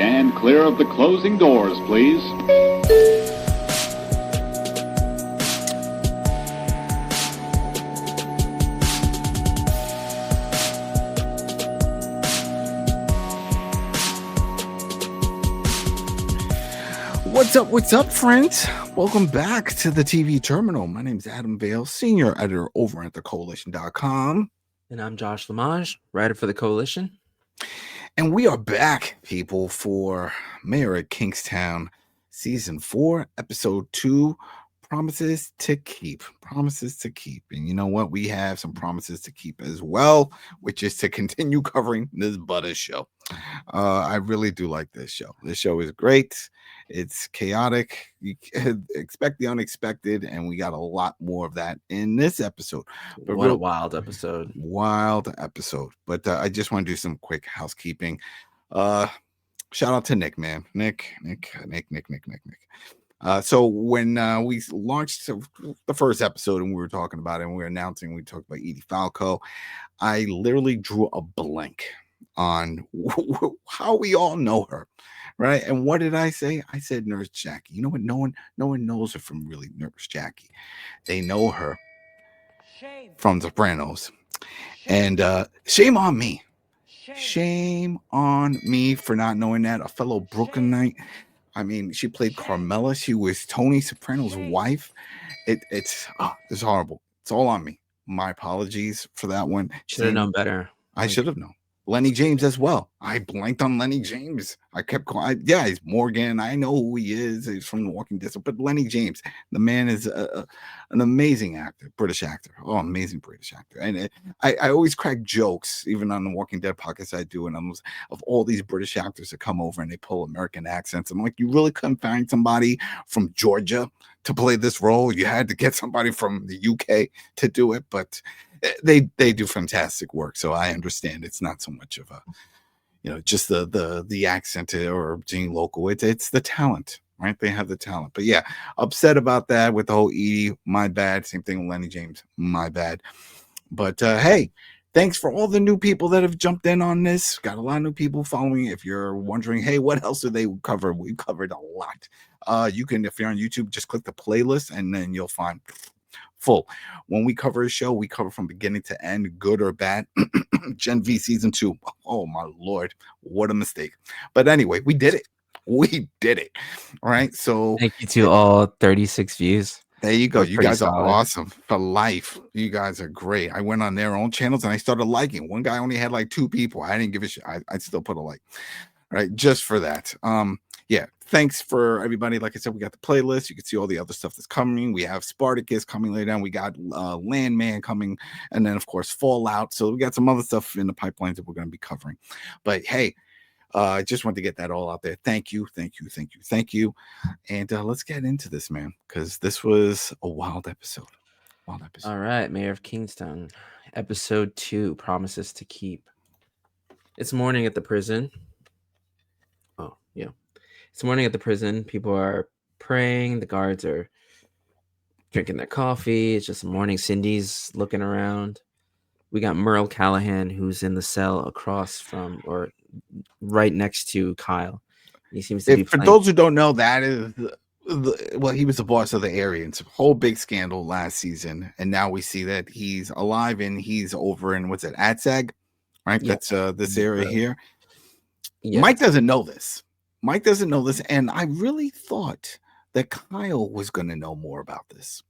Stand clear of the closing doors, please. What's up, friends? Welcome back to the TV Terminal. My name is Adam Vale, senior editor over at thecoalition.com. And I'm Josh Lamage, writer for the Coalition. And we are back, people, for Mayor at Kingstown, Season 4, Episode 2, Promises to Keep. Promises to Keep. And you know what? We have some promises to keep as well, which is to continue covering this Butter show. I really do like this show. This show is great. It's chaotic. You can expect the unexpected, and we got a lot more of that in this episode. But what a wild episode. Wild episode. But I just want to do some quick housekeeping. Shout out to Nick, man. Nick. So when we launched the first episode and we were talking about it and we were announcing, we talked about Edie Falco, I literally drew a blank on how we all know her, right? And what did I say? I said Nurse Jackie. You know what? No one knows her from really Nurse Jackie. They know her from Sopranos. And shame on me. Shame on me for not knowing that. A fellow Brooklynite. I mean, she played Carmela. She was Tony Soprano's wife. It's horrible. It's all on me. My apologies for that one. Should have known better. I should have known. Lenny James as well. I blanked on Lenny James. I kept calling. Yeah, he's Morgan. I know who he is. He's from The Walking Dead. But Lenny James, the man is an amazing actor, British actor. Oh, amazing British actor. And I always crack jokes, even on The Walking Dead podcast I do, and of all these British actors that come over and they pull American accents. I'm like, you really couldn't find somebody from Georgia to play this role? You had to get somebody from the UK to do it, but they do fantastic work, so I understand it's not so much of a just the accent or being local. It's the talent, right? They have the talent. But yeah, upset about that with the whole Edie. My bad. Same thing with Lenny James. My bad. But hey, thanks for all the new people that have jumped in on this. Got a lot of new people following. If you're wondering, hey, what else do they cover? We covered a lot. You can, if you're on YouTube, just click the playlist and then you'll find full. When we cover a show, we cover from beginning to end, good or bad. Gen V season 2. Oh my Lord, what a mistake. But anyway, we did it. All right. So thank you to all 36 views. There you go. You guys are awesome for life. You guys are great. I went on their own channels and I started liking. One guy only had like 2 people. I didn't give a shit. I still put a like, right? Just for that. Yeah, thanks for everybody. Like I said, we got the playlist. You can see all the other stuff that's coming. We have Spartacus coming later on. We got Landman coming, and then of course Fallout. So we got some other stuff in the pipelines that we're going to be covering. But hey, I just wanted to get that all out there. Thank you. And let's get into this, man, because this was a wild episode. All right, Mayor of Kingstown, episode 2, Promises to Keep. It's morning at the prison. Oh, yeah. It's morning at the prison. People are praying. The guards are drinking their coffee. It's just morning. Cindy's looking around. We got Merle Callahan, who's in the cell across from or right next to Kyle. He seems to be for those who don't know, that is well, he was the boss of the area. It's a whole big scandal last season, and now we see that he's alive and he's over in what's it, ADSAG, right? Yep. That's this area here. Yes. Mike doesn't know this. And I really thought that Kyle was going to know more about this.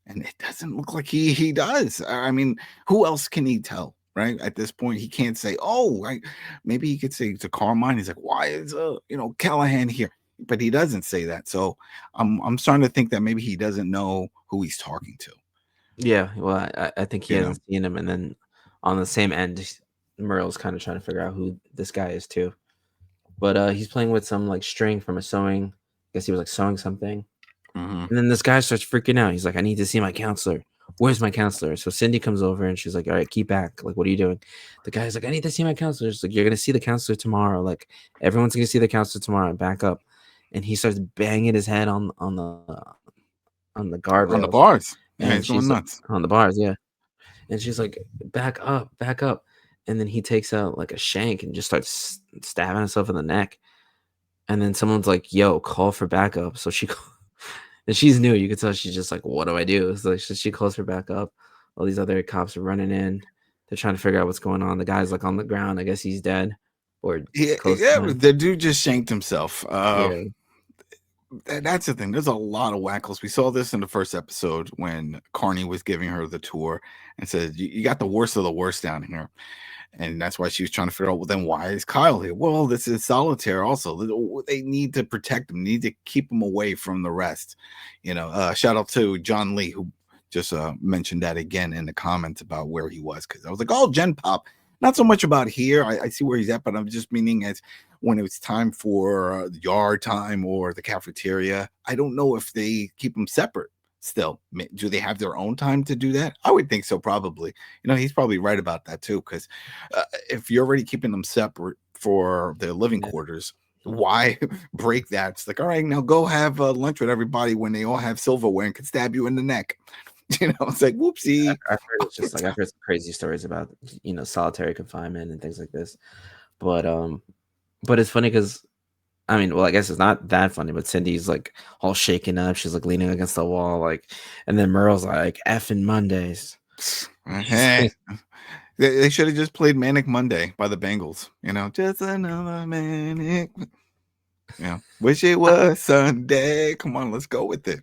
And it doesn't look like he does. I mean, who else can he tell, right? At this point, he can't say, oh, right. Maybe he could say to Carmine, he's like, why is Callahan here? But he doesn't say that. So I'm starting to think that maybe he doesn't know who he's talking to. Yeah, well, I think he hasn't seen him. And then on the same end, Merle's kind of trying to figure out who this guy is too. But he's playing with some like string from a sewing. I guess he was like sewing something. Mm-hmm. And then this guy starts freaking out. He's like, I need to see my counselor. Where's my counselor? So Cindy comes over and she's like, all right, keep back. Like, what are you doing? The guy's like, I need to see my counselor. She's like, you're going to see the counselor tomorrow. Like, everyone's going to see the counselor tomorrow. Back up. And he starts banging his head on the guardrails. On the bars. Yeah, he's going nuts. On the bars, yeah. And she's like, back up. And then he takes out like a shank and just starts stabbing himself in the neck. And then someone's like, "Yo, call for backup." So and she's new. You could tell she's just like, "What do I do?" So she calls for backup. All these other cops are running in. They're trying to figure out what's going on. The guy's like on the ground. I guess he's dead or close to him. The dude just shanked himself. Yeah. That's the thing. There's a lot of wackles. We saw this in the first episode when Carney was giving her the tour and said, "You got the worst of the worst down here." And that's why she was trying to figure out, well, then why is Kyle here? Well, this is solitaire also. They need to protect him, need to keep him away from the rest. Shout out to John Lee, who just mentioned that again in the comments about where he was. Because I was like, oh, Gen Pop. Not so much about here. I see where he's at, but I'm just meaning as when it was time for yard time or the cafeteria. I don't know if they keep them separate. Still, do they have their own time to do that? I would think so, probably. He's probably right about that too, because if you're already keeping them separate for their living quarters, why break that? It's like, all right, now go have lunch with everybody when they all have silverware and can stab you in the neck. It's like, whoopsie. I've heard some crazy stories about solitary confinement and things like this, but it's funny because I mean, well, I guess it's not that funny, but Cindy's like all shaken up. She's like leaning against the wall, like, and then Merle's like, "Effing Mondays." Hey, they should have just played Manic Monday by the Bengals. Just another manic. Wish it was Sunday. Come on, let's go with it.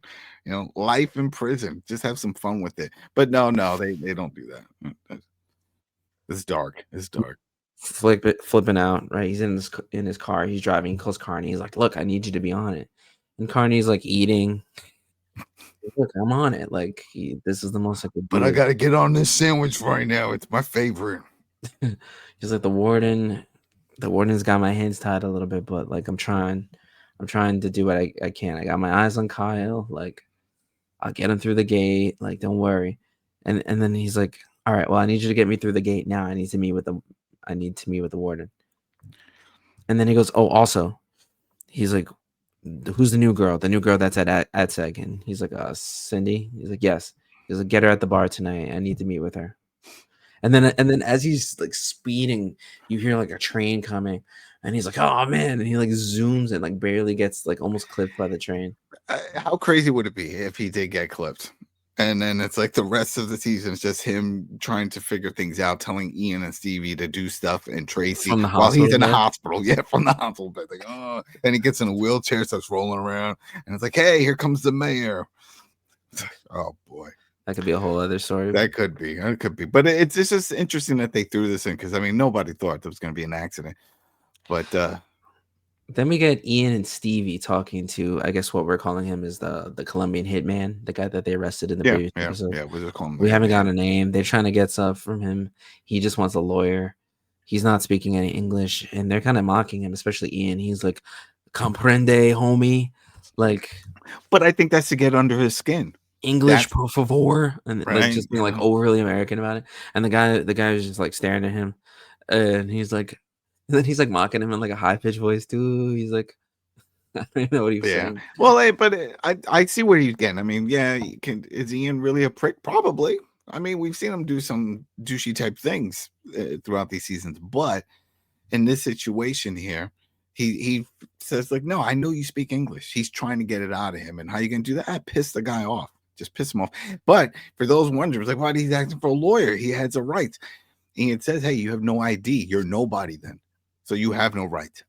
Life in prison. Just have some fun with it. But no, they don't do that. It's dark. It's dark. Flipping out, right? He's in his car. He's driving. He calls Carney. He's like, "Look, I need you to be on it." And Carney's like eating. Look, I'm on it. Like this is the most I could do. But I gotta get on this sandwich right now. It's my favorite. He's like, the warden's got my hands tied a little bit, but like I'm trying to do what I can. I got my eyes on Kyle. Like I'll get him through the gate. Like don't worry. And then he's like, "All right, well, I need you to get me through the gate now. I need to meet with the warden." And then he goes, "Oh, also," he's like, "Who's the new girl? The new girl that's at AdSeg?" And he's like, "Cindy." He's like, "Yes." He's like, "Get her at the bar tonight. I need to meet with her." And then as he's like speeding, you hear like a train coming, and he's like, "Oh man!" And he like zooms and like barely gets like almost clipped by the train. How crazy would it be if he did get clipped? And then it's like the rest of the season is just him trying to figure things out, telling Ian and Stevie to do stuff, and Tracy while he's in the hospital. Yeah, from the hospital bed. Like, oh, and he gets in a wheelchair, starts rolling around, and it's like, hey, here comes the mayor. Oh boy. That could be a whole other story. That could be. It could be. But it's just interesting that they threw this in because I mean nobody thought there was going to be an accident. But then we get Ian and Stevie talking to, I guess what we're calling him is the Colombian hitman, the guy that they arrested in the previous episode. Yeah, we're just calling him. We haven't got a name. They're trying to get stuff from him. He just wants a lawyer. He's not speaking any English, and they're kind of mocking him, especially Ian. He's like, "Comprende, homie." Like, but I think that's to get under his skin. English, por favor, and like just being like overly American about it. And the guy was just like staring at him, and he's like. And then he's like mocking him in like a high pitched voice too. He's like, I don't know what he was saying. Well, I see where he's getting. I mean, is Ian really a prick? Probably. I mean, we've seen him do some douchey type things throughout these seasons, but in this situation here, he says like, no, I know you speak English. He's trying to get it out of him, and how you gonna do that? I piss the guy off. Just piss him off. But for those wondering, like, why he's acting for a lawyer? He has a right. Ian says, hey, you have no ID. You're nobody then. So you have no right.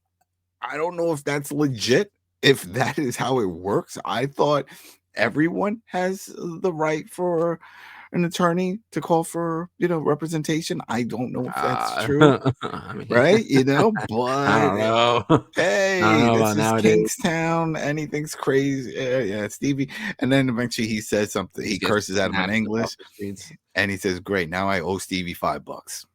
I don't know if that's legit, if that is how it works. I thought everyone has the right for an attorney to call for, representation. I don't know if that's true. I mean, right? But I don't know. Hey, this is Kingstown. Anything's crazy. Yeah, Stevie. And then eventually he says something. He curses at him in English. And he says, great, now I owe Stevie $5.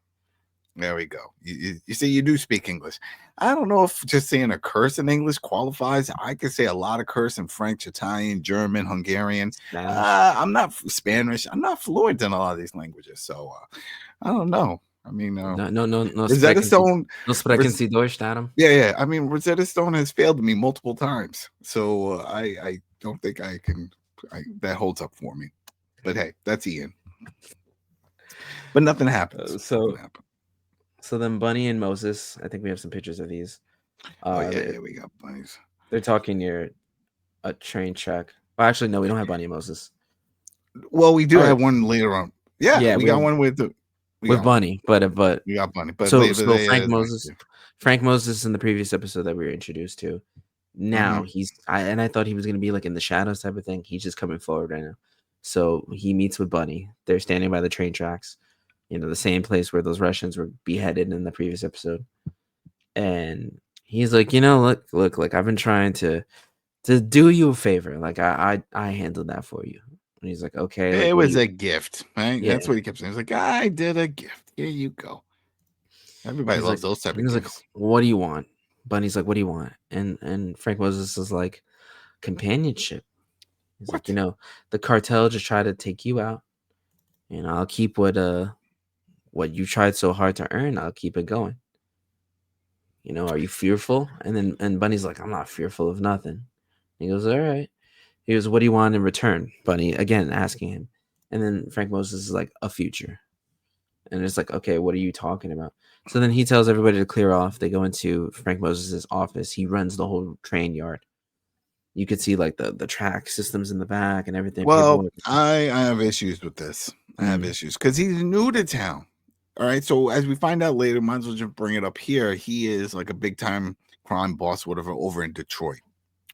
There we go. You see, you do speak English. I don't know if just saying a curse in English qualifies. I could say a lot of curse in French, Italian, German, Hungarian. I'm not Spanish. I'm not fluent in a lot of these languages. So I don't know. I mean, no. Rosetta Stone. No sprechen Sie Deutsch, Adam? Yeah. I mean, Rosetta Stone has failed me multiple times. So I don't think I can. That holds up for me. But hey, that's Ian. But nothing happens. So then Bunny and Moses, I think we have some pictures of these. Yeah, we got bunnies. They're talking near a train track. Well, actually, no, we don't have Bunny Moses. Well, we do have one later on. Yeah, we got one with Bunny, but we got Bunny. But so Frank Moses in the previous episode that we were introduced to. Now I thought he was gonna be like in the shadows type of thing. He's just coming forward right now. So he meets with Bunny. They're standing by the train tracks, the same place where those Russians were beheaded in the previous episode. And he's like, look, like I've been trying to do you a favor. Like I handled that for you. And he's like, okay. It was a gift, right? Yeah. That's what he kept saying. He's like, I did a gift. Here you go. Everybody loves those type of gifts. Like, what do you want? Bunny's like, what do you want? And Frank Moses is like, companionship. He's like, the cartel just tried to take you out. I'll keep what you tried so hard to earn. I'll keep it going. Are you fearful? And Bunny's like, I'm not fearful of nothing. He goes, all right. He goes, what do you want in return? Bunny, again, asking him. And then Frank Moses is like, a future. And it's like, okay, what are you talking about? So then he tells everybody to clear off. They go into Frank Moses' office. He runs the whole train yard. You could see like the track systems in the back and everything. Well, I have issues with this. I have issues because he's new to town. All right. So as we find out later, might as well just bring it up here. He is like a big time crime boss, whatever, over in Detroit.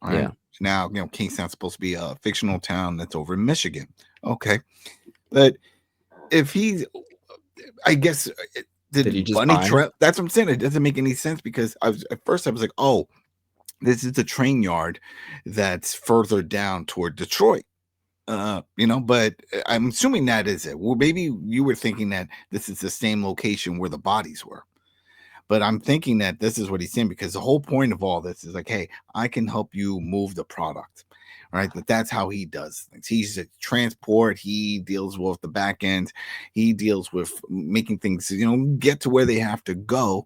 All right. Yeah. Now, Kingstown's supposed to be a fictional town that's over in Michigan. Okay. But if he's, I guess, did Bunny trap? That's what I'm saying. It doesn't make any sense because at first I was like, oh, this is the train yard that's further down toward Detroit. But I'm assuming that is it. Well, maybe you were thinking that this is the same location where the bodies were. But I'm thinking that this is what he's saying because the whole point of all this is like, hey, I can help you move the product, right? But that's how he does things. He's a transport. He deals with the back end. He deals with making things, get to where they have to go.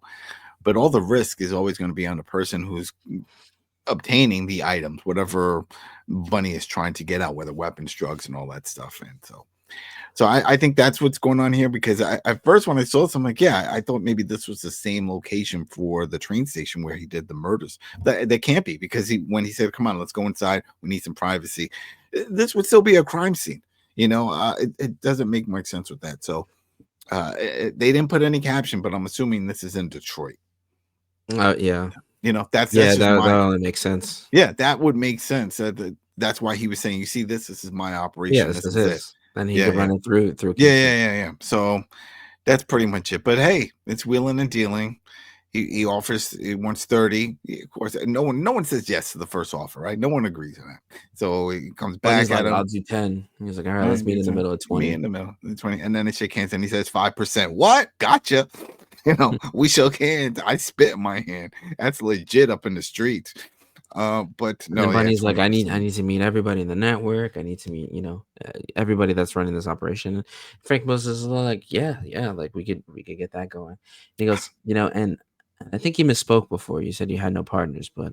But all the risk is always going to be on the person who's obtaining the items, whatever Bunny is trying to get out, whether weapons, drugs, and all that stuff. And so I think that's what's going on here because at first when I saw this, I'm like, yeah, I thought maybe this was the same location for the train station where he did the murders. That can't be because when he said, come on, let's go inside. We need some privacy. This would still be a crime scene. It doesn't make much sense with that. So they didn't put any caption, but I'm assuming this is in Detroit. Yeah. That's that only makes sense. Yeah, that would make sense. That's why he was saying, you see, this is my operation. Yeah, this is it. And he could run it through. Yeah. So that's pretty much it. But hey, it's wheeling and dealing. He offers, he wants 30. Of course, no one says yes to the first offer, right? No one agrees on that. So he comes back at him. I'll do 10. He's like, all right, let's meet in the middle of 20. Meet in the middle of 20. And then they shake hands and he says 5%. What? Gotcha. We shook hands. I spit in my hand. That's legit up in the streets. But no. And Bunny's like, I need to meet everybody in the network. I need to meet, everybody that's running this operation. Frank Moses is like, yeah, like we could get that going. And he goes, and I think you misspoke before. You said you had no partners, but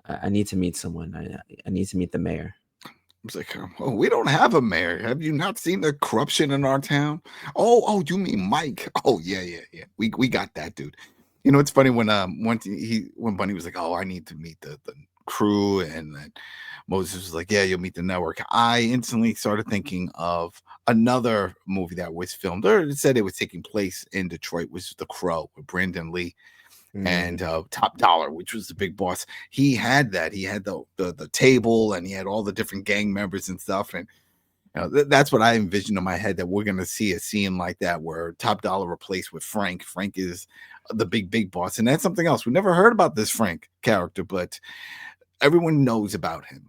I need to meet someone. I need to meet the mayor. I was like, oh, we don't have a mayor. Have you not seen the corruption in our town? Oh, you mean Mike? Oh, yeah. We got that, dude. It's funny when Bunny was like, oh, I need to meet the crew, and then Moses was like, yeah, you'll meet the network. I instantly started thinking of another movie that was filmed, or it said it was taking place in Detroit, was The Crow with Brandon Lee. And Top Dollar, which was the big boss. He had that. He had the table, and he had all the different gang members and stuff. And that's what I envisioned in my head, that we're going to see a scene like that where Top Dollar replaced with Frank. Frank is the big boss. And that's something else. We never heard about this Frank character, but everyone knows about him.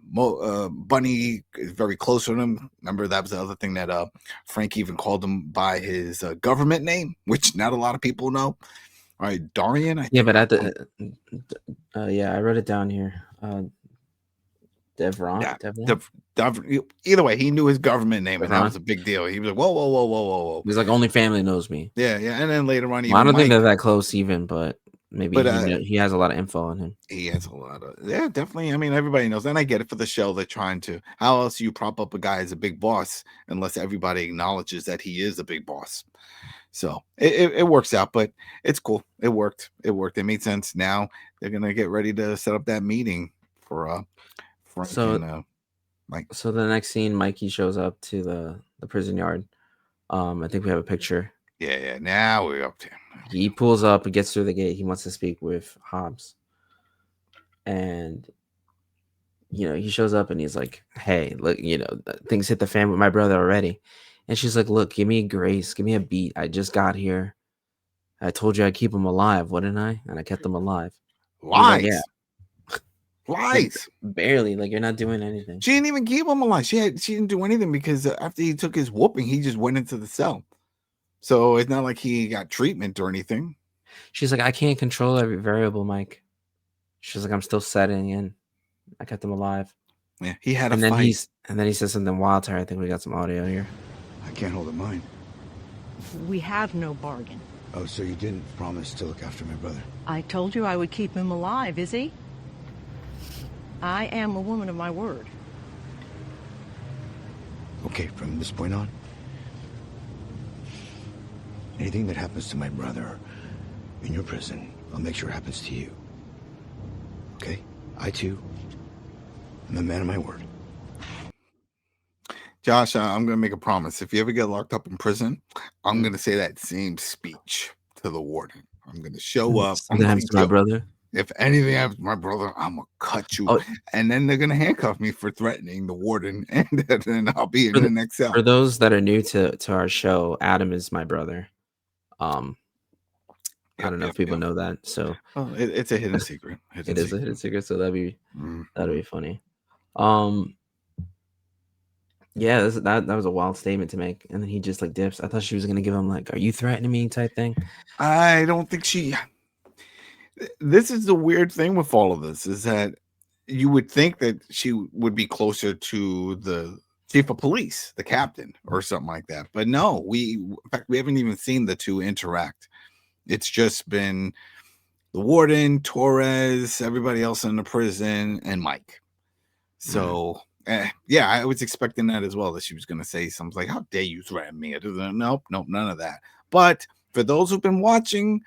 Bunny is very close to him. Remember, that was the other thing that Frank even called him by his government name, which not a lot of people know. All right, Darian. Yeah, but at the I wrote it down here. Devron. Yeah, either way, he knew his government name, and that was a big deal. He was like, whoa. He's like, only family knows me. Yeah, and then later on, I don't think they're that close, even, but maybe But he has a lot of info on him. he has a lot of definitely. I mean, everybody knows, and I get it for the show. They're trying to. How else do you prop up a guy as a big boss unless everybody acknowledges that he is a big boss? So it works out, but it's cool. It worked. It worked. It made sense. Now they're gonna get ready to set up that meeting for Frank and Mike. So the next scene, Mikey shows up to the prison yard. I think we have a picture. Yeah. Now we're up to him. He pulls up and gets through the gate. He wants to speak with Hobbs. And, he shows up and he's like, hey, look, things hit the fan with my brother already. And she's like, look, give me grace. Give me a beat. I just got here. I told you I'd keep him alive, wouldn't I? And I kept him alive. Lies. Like, yeah. Lies. Barely. Like, you're not doing anything. She didn't even keep him alive. She didn't do anything because after he took his whooping, he just went into the cell. So it's not like he got treatment or anything. She's like, I can't control every variable, Mike. She's like, I'm still setting in. I kept him alive. Yeah, he had and a then fight. And then he says something wild to her. I think we got some audio here. I can't hold a mine. We have no bargain. Oh, so you didn't promise to look after my brother? I told you I would keep him alive, is he? I am a woman of my word. Okay, from this point on, anything that happens to my brother in your prison, I'll make sure it happens to you. Okay? I, too, am a man of my word. Josh, I'm going to make a promise. If you ever get locked up in prison, I'm going to say that same speech to the warden. I'm going to show up. Something happens to my brother. If anything happens to my brother, I'm going to cut you. Oh. And then they're going to handcuff me for threatening the warden. And then I'll be in the next cell. For those that are new to our show, Adam is my brother. I don't know if people know that. So it's a hidden secret. It is a hidden secret. So that'd be funny. Yeah, that was a wild statement to make, and then he just like dips. I thought she was gonna give him like, "Are you threatening me?" type thing. I don't think she. This is the weird thing with all of this is that you would think that she would be closer to the chief of police, the captain, or something like that. But no, in fact, we haven't even seen the two interact. It's just been the warden, Torres, everybody else in the prison, and Mike. So. Yeah, I was expecting that as well, that she was going to say something like, how dare you threaten me? Nope, none of that. But for those who've been watching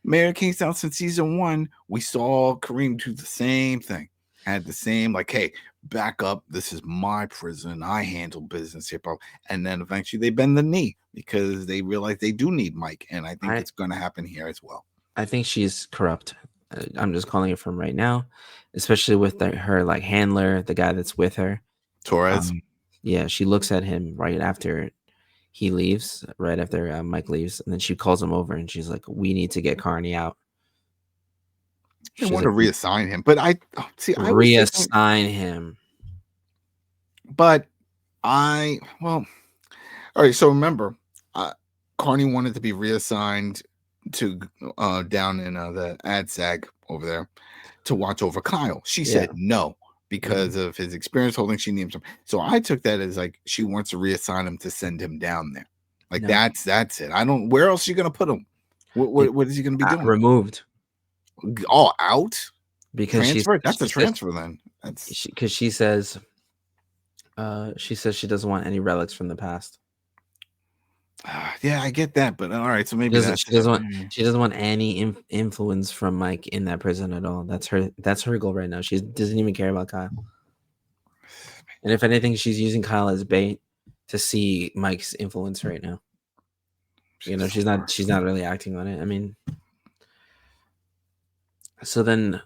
Mayor of Kingstown since season 1, we saw Kareem do the same thing. Had the same, like, hey, back up. This is my prison. I handle business here. And then eventually they bend the knee because they realize they do need Mike. And I think it's going to happen here as well. I think she's corrupt. I'm just calling it from right now, especially with her like handler, the guy that's with her, Torres. Yeah, she looks at him right after he leaves, right after Mike leaves, and then she calls him over and she's like, "We need to get Carney out." They want to reassign him, but I reassign him. But all right. So remember, Carney wanted to be reassigned to down in the ad sag over there to watch over Kyle. She said no because of his experience holding. She needs him. So I took that as like she wants to reassign him to send him down there. Like that's it. I don't. Where else are you gonna put him? What is he gonna be doing? Removed. All out because that's a transfer. Then that's because she says she doesn't want any relics from the past. Yeah, I get that, but all right. So maybe she doesn't want any influence from Mike in that prison at all. That's her goal right now. She doesn't even care about Kyle. And if anything, she's using Kyle as bait to see Mike's influence right now. She's not really acting on it. I mean, so then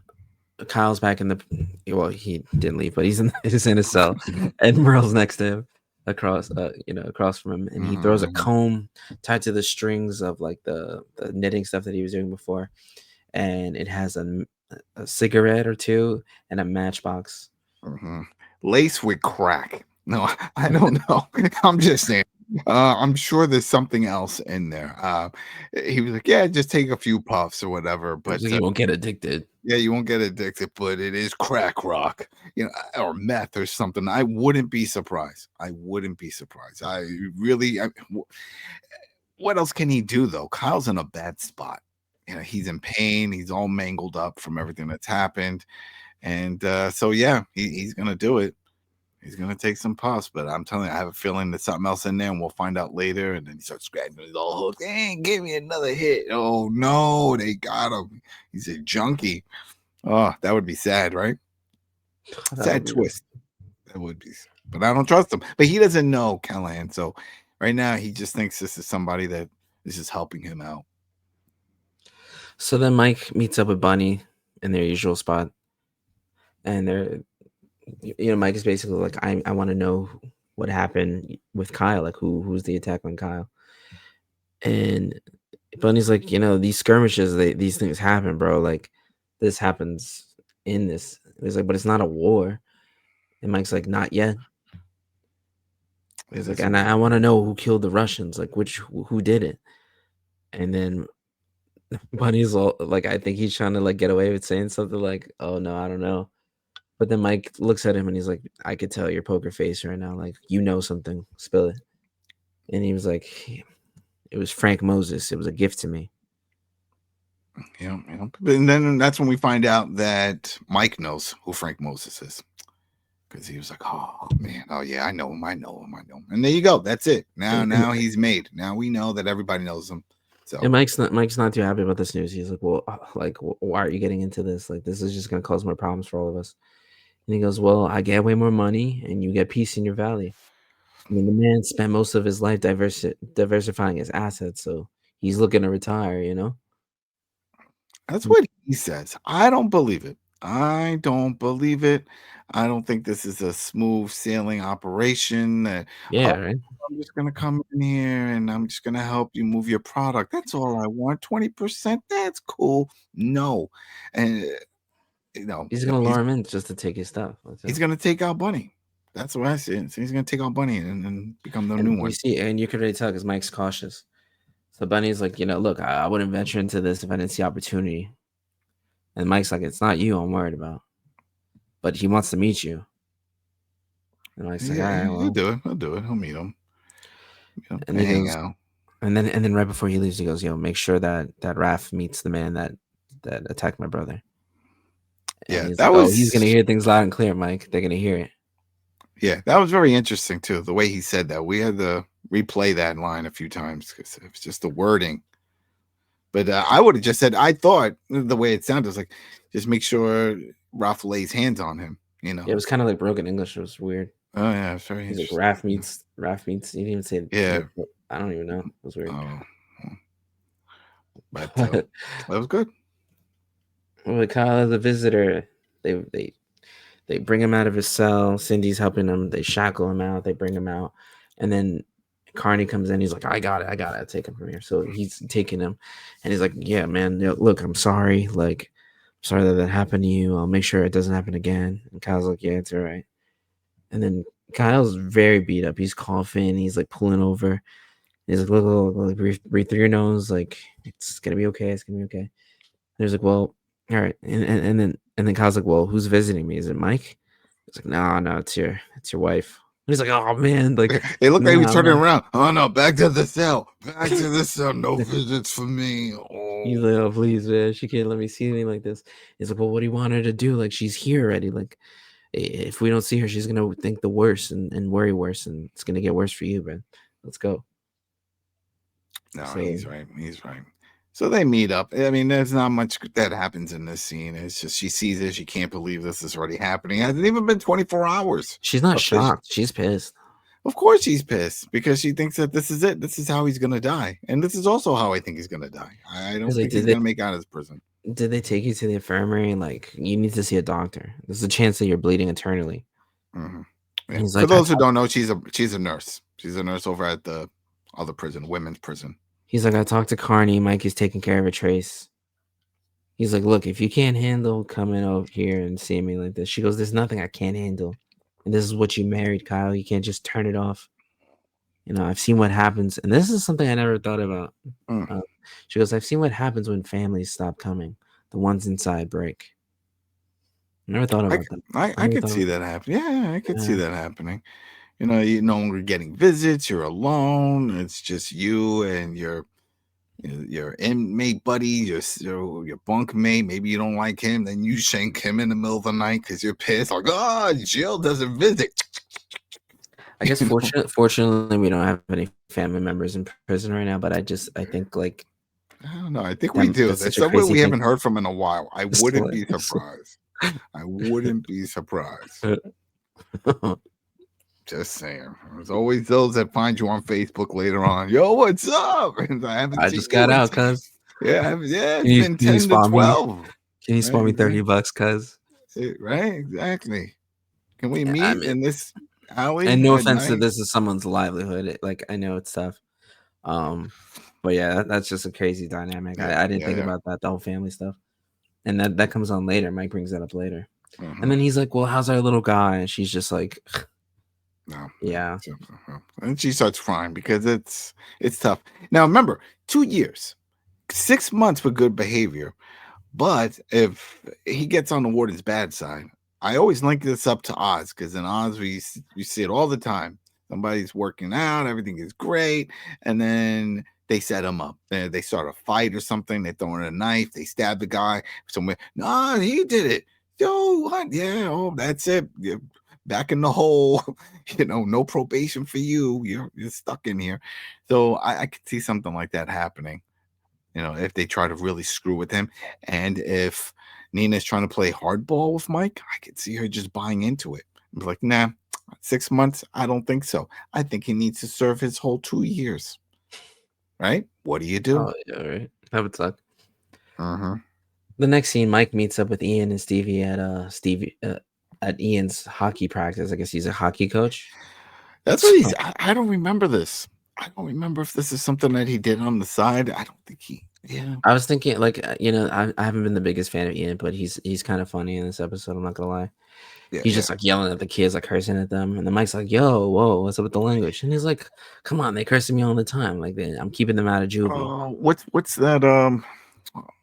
Kyle's back in he didn't leave, but he's in his cell, and Merle's next to him. Across from him, and he throws a comb tied to the strings of like the knitting stuff that he was doing before, and it has a cigarette or two and a matchbox. Lace with crack. No, I don't know. I'm just saying. I'm sure there's something else in there. He was like, yeah, just take a few puffs or whatever, but you won't get addicted. Yeah, you won't get addicted, but it is crack rock, or meth or something. I wouldn't be surprised. I really. What else can he do though? Kyle's in a bad spot. he's in pain. He's all mangled up from everything that's happened. And so, yeah, he's going to do it. He's going to take some puffs, but I'm telling you, I have a feeling there's something else in there, and we'll find out later. And then he starts scratching his all hooked. Hey, give me another hit. Oh, no, they got him. He's a junkie. Oh, that would be sad, right? Sad twist. That would be. But I don't trust him. But he doesn't know Callahan. So right now, he just thinks this is somebody that is just helping him out. So then Mike meets up with Bunny in their usual spot. And they're, Mike is basically like, I want to know what happened with Kyle. Like, who's the attack on Kyle? And Bunny's like, these skirmishes, these things happen, bro. Like, this happens in this. He's like, but it's not a war. And Mike's like, not yet. He's like, and I want to know who killed the Russians. Like, who did it? And then Bunny's all like, I think he's trying to like get away with saying something like, oh no, I don't know. But then Mike looks at him and he's like, I could tell your poker face right now. Like, something, spill it. And he was like, it was Frank Moses. It was a gift to me. And then that's when we find out that Mike knows who Frank Moses is. Because he was like, oh man, oh yeah, I know him. And there you go. That's it. Now he's made. Now we know that everybody knows him. So and Mike's not too happy about this news. He's like, well, why are you getting into this? Like, this is just gonna cause more problems for all of us. And he goes, well, I get way more money and you get peace in your valley. I mean, the man spent most of his life diversifying his assets, so he's looking to retire, That's what he says. I don't believe it. I don't think this is a smooth sailing operation. Yeah, right. I'm just going to come in here and I'm just going to help you move your product. That's all I want. 20%. That's cool. No. And, he's going to lure him in just to take his stuff. He's going to take out Bunny. That's what I see. So he's going to take out Bunny and become the new one. And you can really tell because Mike's cautious. So Bunny's like, look, I wouldn't venture into this if I didn't see opportunity. And Mike's like, it's not you I'm worried about. But he wants to meet you. And Mike's like, all right, well. He'll do it. He'll meet him. And hang out. And then right before he leaves, he goes, make sure that Raph meets the man that attacked my brother. And he's going to hear things loud and clear, Mike. They're going to hear it. Yeah, that was very interesting, too, the way he said that. We had to replay that line a few times because it was just the wording. But I would have just said, I thought the way it sounded was like, just make sure Ralph lays hands on him, Yeah, it was kind of like broken English. It was weird. Oh, yeah, it's very interesting. Like Raph meets. He didn't even say. Yeah. I don't even know. It was weird. Oh. But that was good. Well, Kyle as a visitor, they bring him out of his cell. Cindy's helping him. They shackle him out. They bring him out. And then Carney comes in. He's like, I got it. Take him from here. So he's taking him. And he's like, yeah, man, look, I'm sorry. Like, I'm sorry that happened to you. I'll make sure it doesn't happen again. And Kyle's like, yeah, it's all right. And then Kyle's very beat up. He's coughing. He's like pulling over. He's like, look, breathe through your nose. Like, it's going to be okay. It's going to be okay. And he's like, well, all right. And then Kyle's like, well, who's visiting me? Is it Mike? He's like, no, it's your wife. And he's like, oh man, like it looked like he was turning around. Oh no, back to the cell. No visits for me. Oh. He's like, oh please, man, she can't let me see anything like this. He's like, well, what do you want her to do? Like, she's here already. Like, if we don't see her, she's gonna think the worst and worry worse, and it's gonna get worse for you, man. Let's go. No, he's right. So they meet up. I mean, there's not much that happens in this scene. It's just she sees it. She can't believe this is already happening. It hasn't even been 24 hours. She's not shocked. She's pissed. Of course she's pissed because she thinks that this is it. This is how he's going to die. And this is also how I think he's going to die. I don't think he's going to make out of this prison. Did they take you to the infirmary? Like, you need to see a doctor. There's a chance that you're bleeding eternally. Mm-hmm. Yeah. For those who don't know, she's a nurse. She's a nurse over at the other prison, women's prison. He's like, I talked to Carney. Mike is taking care of a Trace. He's like, look, if you can't handle coming over here and seeing me like this, she goes, there's nothing I can't handle. And this is what you married, Kyle. You can't just turn it off. I've seen what happens. And this is something I never thought about. She goes, I've seen what happens when families stop coming. The ones inside break. I never thought about that. I could see that happening. Yeah, I could see that happening. You're no longer getting visits. You're alone. It's just you and your your inmate buddy, your bunk mate. Maybe you don't like him, then you shank him in the middle of the night because you're pissed. Like, oh, jail doesn't visit. I guess fortunately we don't have any family members in prison right now, but I think like I don't know. I think we do. that's That's such a someone crazy we thing. haven't heard from in a while. I Just wouldn't like- be surprised. I wouldn't be surprised. Just saying. There's always those that find you on Facebook later on. Yo, what's up? And I haven't I seen just you got in- out, cuz. Yeah, it's Can you been 10 to spawn me? 12. Can you spawn me Right, $30, cuz? Right, exactly. Can we Yeah, meet I mean- in this alley? And no at offense to night? this is someone's livelihood. Like I know it's tough. But yeah, that's just a crazy dynamic. Yeah, I didn't yeah, think yeah. about that, the whole family stuff. And that comes on later. Mike brings that up later. Mhm. And then he's like, well, how's our little guy? And she's just like, No. yeah. And she starts crying because it's tough. Now remember, 2 years, 6 months for good behavior. But if he gets on the warden's bad side, I always link this up to Oz because in Oz we see it all the time. Somebody's working out, everything is great, and then they set him up. They start a fight or something. They throw in a knife. They stab the guy somewhere. No, he did it. Yo, what? Yeah, oh, that's it. You're back in the hole. No probation for you. You're stuck in here. So I could see something like that happening. If they try to really screw with him, and if Nina's trying to play hardball with Mike, I could see her just buying into it. I'm like, nah, 6 months. I don't think so. I think he needs to serve his whole 2 years. Right? What do you do? Oh, yeah, right. That would suck. Uh-huh. The next scene, Mike meets up with Ian and Stevie at Ian's hockey practice. I guess he's a hockey coach. That's what he's. I don't remember this. I don't remember if this is something that he did on the side. I don't think he. Yeah. I was thinking, like, I haven't been the biggest fan of Ian, but he's kind of funny in this episode. I'm not gonna lie. Yeah, He's just like yelling at the kids, like cursing at them, and the Mike's like, "Yo, whoa, what's up with the language?" And he's like, "Come on, they curse at me all the time. Like, I'm keeping them out of juvie." What's that?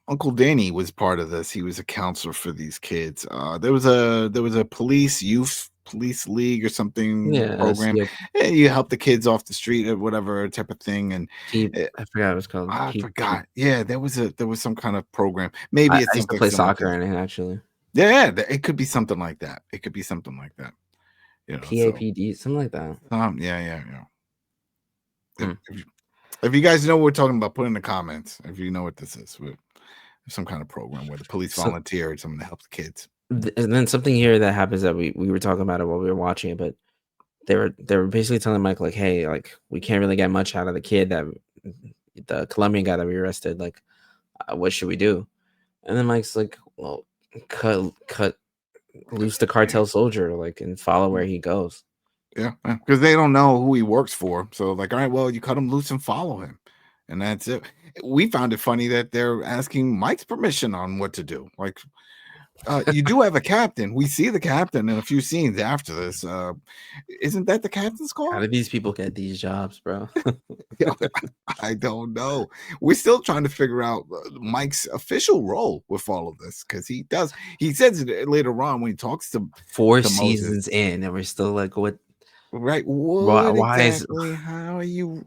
Uncle Danny was part of this. He was a counselor for these kids. There was a police league or something program. yeah. Yeah, you help the kids off the street or whatever type of thing. And I forgot what it was called. I forgot. Yeah, there was some kind of program. Maybe I it's used to something play similar soccer in it, actually. Yeah, it could be something like that. It could be something like that. PAPD, something like that. Yeah. If you guys know what we're talking about, put in the comments. If you know what this is, some kind of program where the police volunteered someone to help the kids. And then something here that happens that we were talking about it while we were watching it, but they were basically telling Mike, like, hey, like, we can't really get much out of the kid, that the Colombian guy that we arrested. Like, what should we do? And then Mike's like, well, cut loose the cartel soldier, like, and follow where he goes. Yeah, because they don't know who he works for. So, like, all right, well, you cut him loose and follow him, and that's it. We found it funny that they're asking Mike's permission on what to do. Like, you do have a captain. We see the captain in a few scenes after this. Isn't that the captain's call? How do these people get these jobs, bro? I don't know. We're still trying to figure out Mike's official role with all of this, because he says it later on when he talks to 4 to seasons Moses. in, and we're still like, what? Right? What Why exactly? How are you?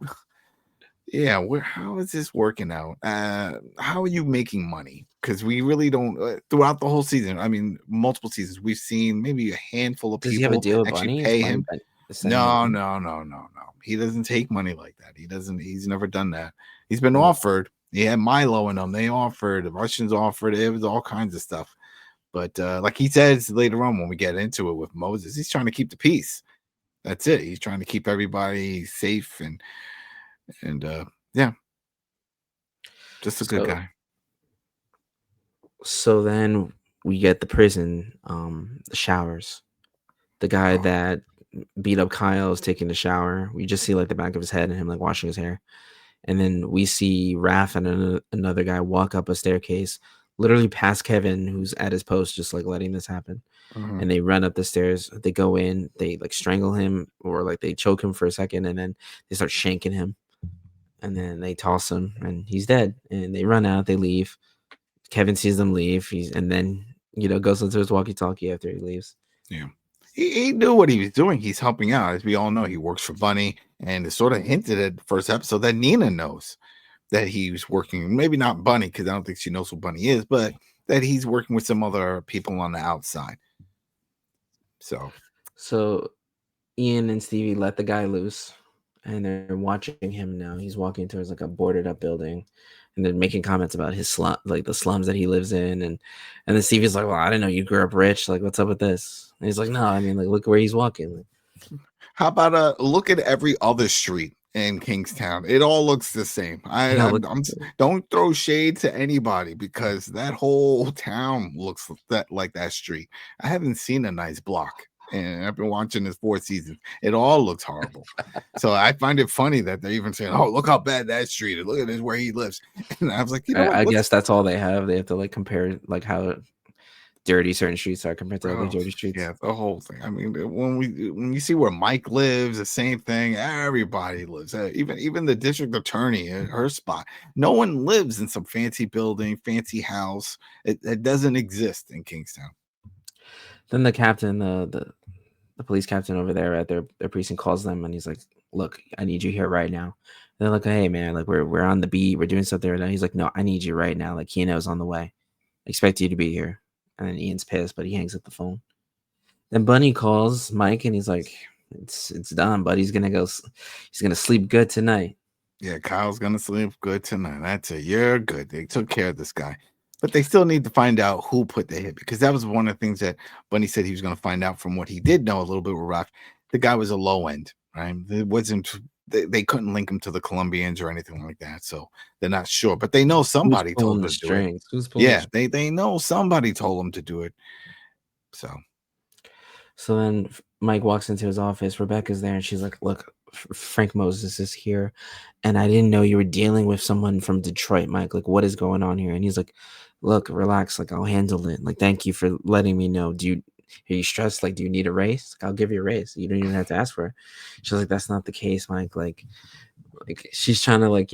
Yeah, how is this working out? How are you making money? Because we really don't throughout the whole season. I mean, multiple seasons. We've seen maybe a handful of Does people he have a deal with actually Bunny? pay Is him. Bunny sending No. He doesn't take money like that. He doesn't. He's never done that. He's been offered. He had Milo in them. They offered. The Russians offered. It was all kinds of stuff. But like he says later on when we get into it with Moses, he's trying to keep the peace. That's it. He's trying to keep everybody safe and yeah, just a good guy. So then we get the prison, the showers. The guy that beat up Kyle is taking the shower. We just see like the back of his head and him like washing his hair. And then we see Raph and another guy walk up a staircase, literally past Kevin, who's at his post, just like letting this happen. Mhm. And they run up the stairs. They go in, they like strangle him, or like they choke him for a second, and then they start shanking him. And then they toss him, and he's dead. And they run out. They leave. Kevin sees them leave. And then goes into his walkie-talkie after he leaves. Yeah, he knew what he was doing. He's helping out, as we all know. He works for Bunny, and it's sort of hinted at the first episode that Nina knows. that he's working, maybe not Bunny, because I don't think she knows who Bunny is, but that he's working with some other people on the outside. So Ian and Stevie let the guy loose, and they're watching him now. He's walking towards like a boarded up building, and they're making comments about his slum, like the slums that he lives in, and then Stevie's like, "Well, I didn't know you grew up rich. Like, what's up with this?" And he's like, "No, I mean, like, look where he's walking." How about look at every other street in Kingstown? It all looks the same. Don't throw shade to anybody, because that whole town looks like that street. I haven't seen a nice block, and I've been watching this 4 seasons. It all looks horrible. So I find it funny that they're even saying, "Oh, look how bad that street is. Look at this where he lives." And I was like, I guess that's all they have. They have to like compare like how dirty certain streets are compared to other dirty streets. Yeah, the whole thing. I mean, when you see where Mike lives, the same thing. Everybody lives. Even the district attorney, her spot. No one lives in some fancy building, fancy house. It doesn't exist in Kingstown. Then the captain, the police captain over there at their precinct calls them, and he's like, "Look, I need you here right now." And they're like, "Hey, man, like we're on the beat. We're doing something right now." He's like, "No, I need you right now. Like Keno's on the way. I expect you to be here." And then Ian's pissed, but he hangs up the phone. Then Bunny calls Mike, and he's like, "It's done, but he's gonna sleep good tonight." Yeah, Kyle's gonna sleep good tonight. That's it. You're good. They took care of this guy, but they still need to find out who put the hit, because that was one of the things that Bunny said he was going to find out from what he did know a little bit with Rock. The guy was a low end, right? It wasn't. They couldn't link him to the Colombians or anything like that, so they're not sure. But they know somebody told them to do it. Yeah, they know somebody told them to do it. So then Mike walks into his office. Rebecca's there, and she's like, "Look, Frank Moses is here, and I didn't know you were dealing with someone from Detroit, Mike. Like, what is going on here?" And he's like, "Look, relax. Like, I'll handle it. Like, thank you for letting me know. Are you stressed? Like, do you need a raise? Like, I'll give you a raise. You don't even have to ask for it." She's like, "That's not the case, Mike. Like she's trying to like,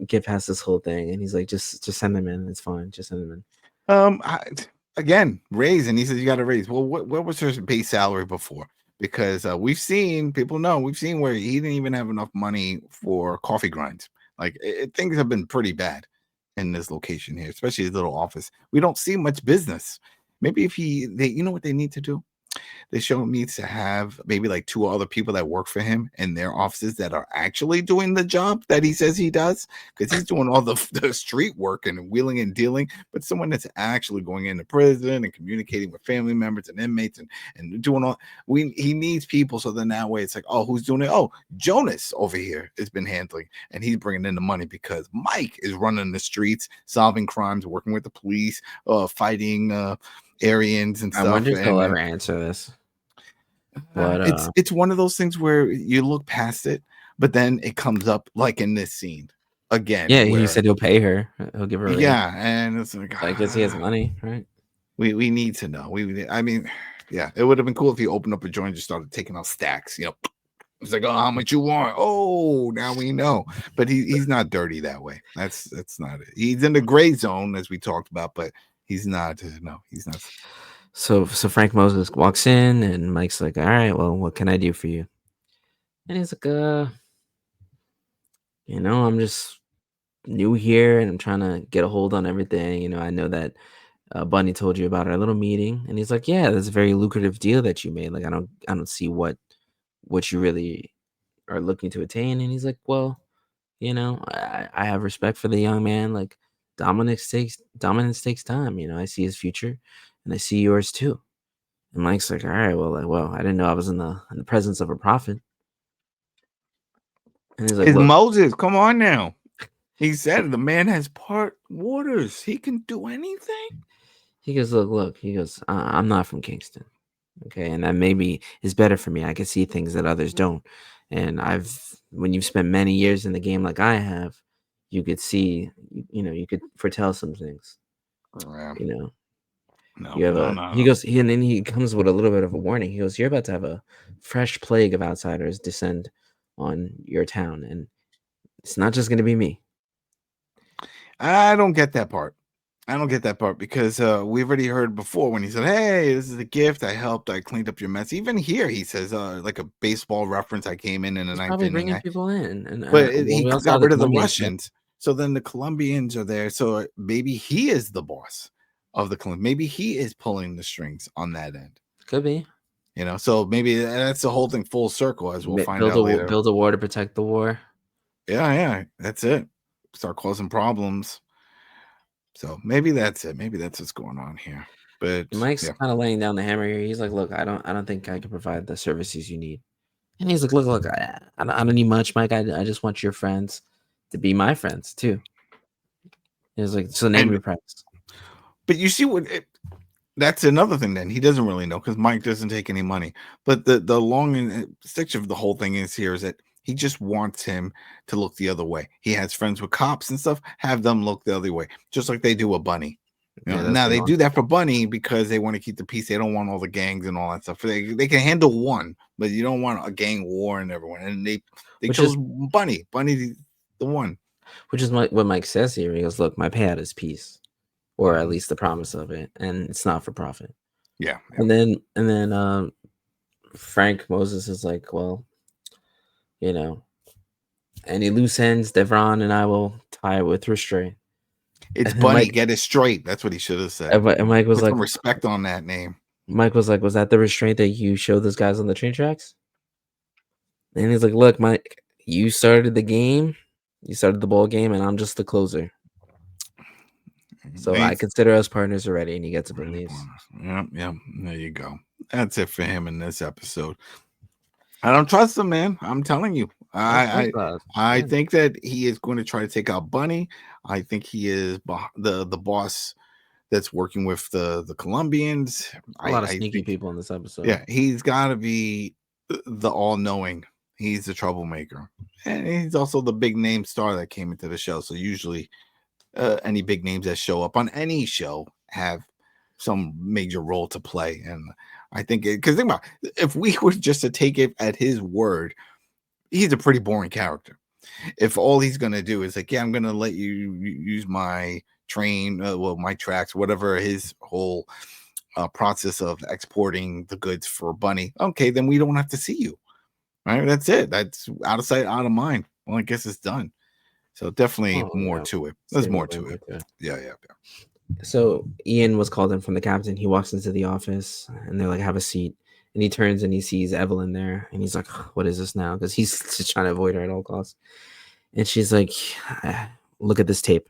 get past this whole thing." And he's like, just send them in. It's fine. Just send them in. Again, raise, and he says you got to raise. Well, what was her base salary before? Because we've seen where he didn't even have enough money for coffee grinds. Like things have been pretty bad in this location here, especially his little office. We don't see much business. Maybe if you know what they need to do? The show needs to have maybe like 2 other people that work for him in their offices that are actually doing the job that he says he does, because he's doing all the street work and wheeling and dealing, but someone that's actually going into prison and communicating with family members and inmates and doing all. He needs people, so then that way it's like, oh, who's doing it? Oh, Jonas over here has been handling, and he's bringing in the money because Mike is running the streets, solving crimes, working with the police, fighting Aryans and stuff. I wonder if they'll ever answer this. But it's one of those things where you look past it, but then it comes up like in this scene again. Yeah, he said he'll pay her. He'll give her a yeah, and it's like, I guess he has money, right? We need to know. I mean, yeah, it would have been cool if he opened up a joint and just started taking out stacks. It's like, oh, how much you want? Oh, now we know. But he's not dirty that way. That's not it. He's in the gray zone, as we talked about, but he's not. No, he's not. So Frank Moses walks in, and Mike's like, "All right, well, what can I do for you?" And he's like, I'm just new here, and I'm trying to get a hold on everything. I know that Bunny told you about our little meeting, and he's like, "Yeah, that's a very lucrative deal that you made. Like, I don't see what you really are looking to attain." And he's like, "Well, I have respect for the young man. Like, dominance takes time. I see his future, and I see yours too." And Mike's like, "All right, well, I didn't know I was in the presence of a prophet." And he's like, "It's Moses. Come on now." He said, "The man has part waters. He can do anything." He goes, "Look." He goes, "I'm not from Kingston, okay, and that maybe is better for me. I can see things that others don't. And when you've spent many years in the game like I have, you could see, you could foretell some things. No, you have He goes, and then he comes with a little bit of a warning. He goes, "You're about to have a fresh plague of outsiders descend on your town, and it's not just going to be me." I don't get that part. Because we've already heard before when he said, "Hey, this is a gift. I helped. I cleaned up your mess." Even here, he says, like a baseball reference. I came in the ninth inning. Probably bringing people in, but he got rid of the Russians. So then the Colombians are there. So maybe he is the boss of the Colombian. Maybe he is pulling the strings on that end. Could be. So maybe that's the whole thing full circle, as we'll find out later. Build a war to protect the war. Yeah, that's it. Start causing problems. So maybe that's it. Maybe that's what's going on here. But Mike's kind of laying down the hammer here. He's like, "Look, I don't think I can provide the services you need." And he's like, "Look, I don't need much, Mike. I just want your friends to be my friends too." He's like, "So name your price." But you see that's another thing. Then he doesn't really know because Mike doesn't take any money. But the long and stitch of the whole thing is that he just wants him to look the other way. He has friends with cops and stuff. Have them look the other way, just like they do with Bunny. Now they do that for Bunny because they want to keep the peace. They don't want all the gangs and all that stuff. They can handle one, but you don't want a gang war and everyone. And they chose Bunny. Bunny, the one. Which is what Mike says here. He goes, "Look, my payout is peace, or at least the promise of it, and it's not for profit." Yeah. And then Frank Moses is like, "Well, any loose ends, Devron and I will tie it with restraint." It's Bunny. Get it straight. That's what he should have said. And Mike was Put like, some respect on that name. Mike was like, "Was that the restraint that you showed those guys on the train tracks?" And he's like, "Look, Mike, you started the game, you started the ball game, and I'm just the closer. So I consider us partners already." And he gets up and leaves. Yeah. There you go. That's it for him in this episode. I don't trust him, man. I'm telling you. I think that he is going to try to take out Bunny. I think he is the boss that's working with the Colombians. A lot of sneaky people in this episode. Yeah, he's got to be the all-knowing. He's the troublemaker. And he's also the big name star that came into the show. So usually any big names that show up on any show have some major role to play. And I think because think about it, if we were just to take it at his word, he's a pretty boring character. If all he's going to do is like, yeah, I'm going to let you use my train, my tracks, whatever his whole process of exporting the goods for Bunny. Okay, then we don't have to see you. Right? That's it. That's out of sight, out of mind. Well, I guess it's done. So definitely more to it. There's more to it. Yeah. So Ian was called in from the captain. He walks into the office and they're like, "Have a seat." And he turns and he sees Evelyn there. And he's like, "What is this now?" Because he's just trying to avoid her at all costs. And she's like, "Look at this tape."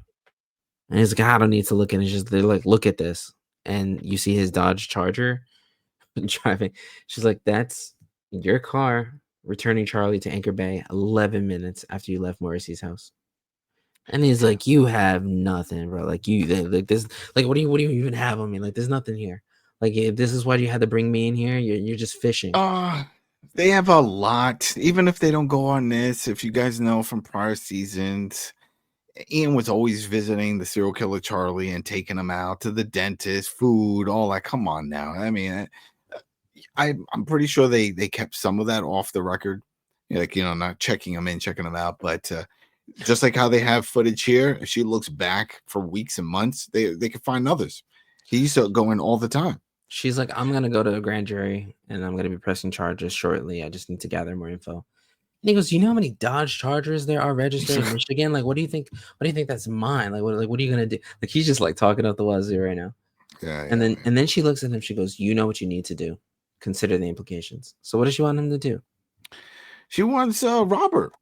And he's like, "I don't need to look at it." They're like, "Look at this." And you see his Dodge Charger driving. She's like, "That's your car returning Charlie to Anchor Bay 11 minutes after you left Morrissey's house." And he's like, "You have nothing, bro. Like this, like what do you even have on me? Like there's nothing here. Like if this is why you had to bring me in here, you're just fishing." They have a lot. Even if they don't go on this, if you guys know from prior seasons, Ian was always visiting the serial killer Charlie and taking him out to the dentist, food, all that. Come on now. I mean, I'm pretty sure they kept some of that off the record, like not checking him in, checking him out, but. Just like how they have footage here, if she looks back for weeks and months, they can find others. He used to go in all the time. She's like, "I'm gonna go to a grand jury and I'm gonna be pressing charges shortly. I just need to gather more info." And he goes, "You know how many Dodge Chargers there are registered in Michigan? Like, what do you think? What do you think that's mine? Like, what are you gonna do?" Like, he's just like talking out the wazoo right now. Yeah. And then she looks at him. She goes, "You know what you need to do. Consider the implications." So what does she want him to do? She wants Robert.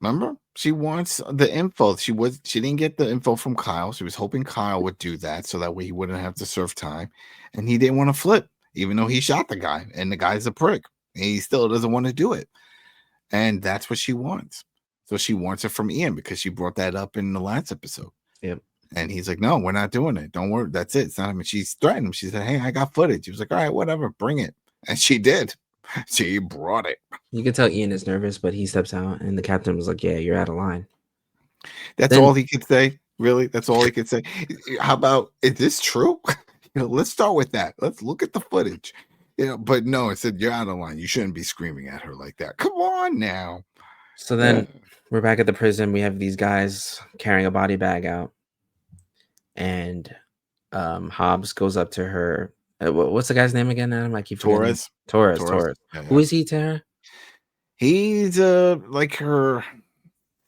Remember, she wants the info. She didn't get the info from Kyle. She was hoping Kyle would do that so that way he wouldn't have to serve time. And he didn't want to flip, even though he shot the guy. And the guy's a prick. He still doesn't want to do it. And that's what she wants. So she wants it from Ian because she brought that up in the last episode. Yep. And he's like, "No, we're not doing it. Don't worry. That's it. It's not." I mean, she's threatened him. She said, "Hey, I got footage." He was like, "All right, whatever, bring it." And she did. She brought it. You can tell Ian is nervous, but he steps out, and the captain was like, "Yeah, you're out of line." That's all he could say. Really, that's all he could say. How about, is this true? Let's start with that. Let's look at the footage. But no, it said you're out of line. You shouldn't be screaming at her like that. Come on now. So then we're back at the prison. We have these guys carrying a body bag out, and Hobbs goes up to her. What's the guy's name again, Adam? I keep forgetting. Torres. Yeah. Who is he to her? He's like her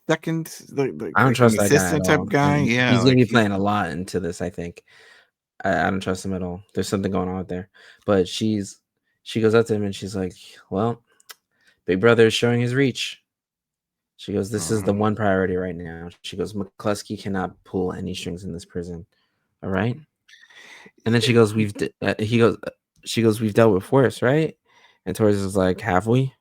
second, I don't like trust the that guy at assistant type all. guy. And Yeah, he's gonna like be he's playing a lot into this, I think. I don't trust him at all. There's something going on with there. But she goes up to him and she's like, well, Big Brother is showing his reach. She goes, this is the one priority right now. She goes, McCluskey cannot pull any strings in this prison. All right. And then she goes, she goes, we've dealt with worse, right? And Torres is like, have we?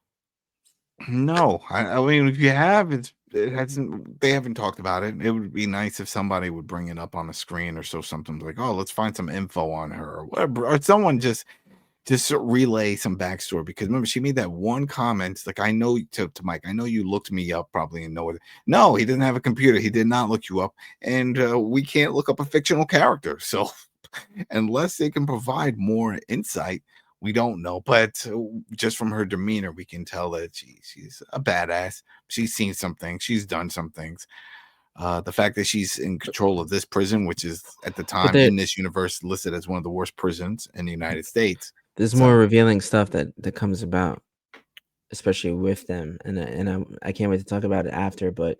no. I mean, if you have, it hasn't. They haven't talked about it. It would be nice if somebody would bring it up on the screen or so. Something like, oh, let's find some info on her, or whatever, or someone just relay some backstory, because remember she made that one comment like, I know, to Mike, I know you looked me up probably and know it. No, he didn't have a computer, he did not look you up, and we can't look up a fictional character, so unless they can provide more insight, we don't know. But just from her demeanor we can tell that she's a badass. She's seen some things, she's done some things. The fact that she's in control of this prison, which is at the time in this universe listed as one of the worst prisons in the United States. There's more revealing stuff that comes about, especially with them, and I can't wait to talk about it after. But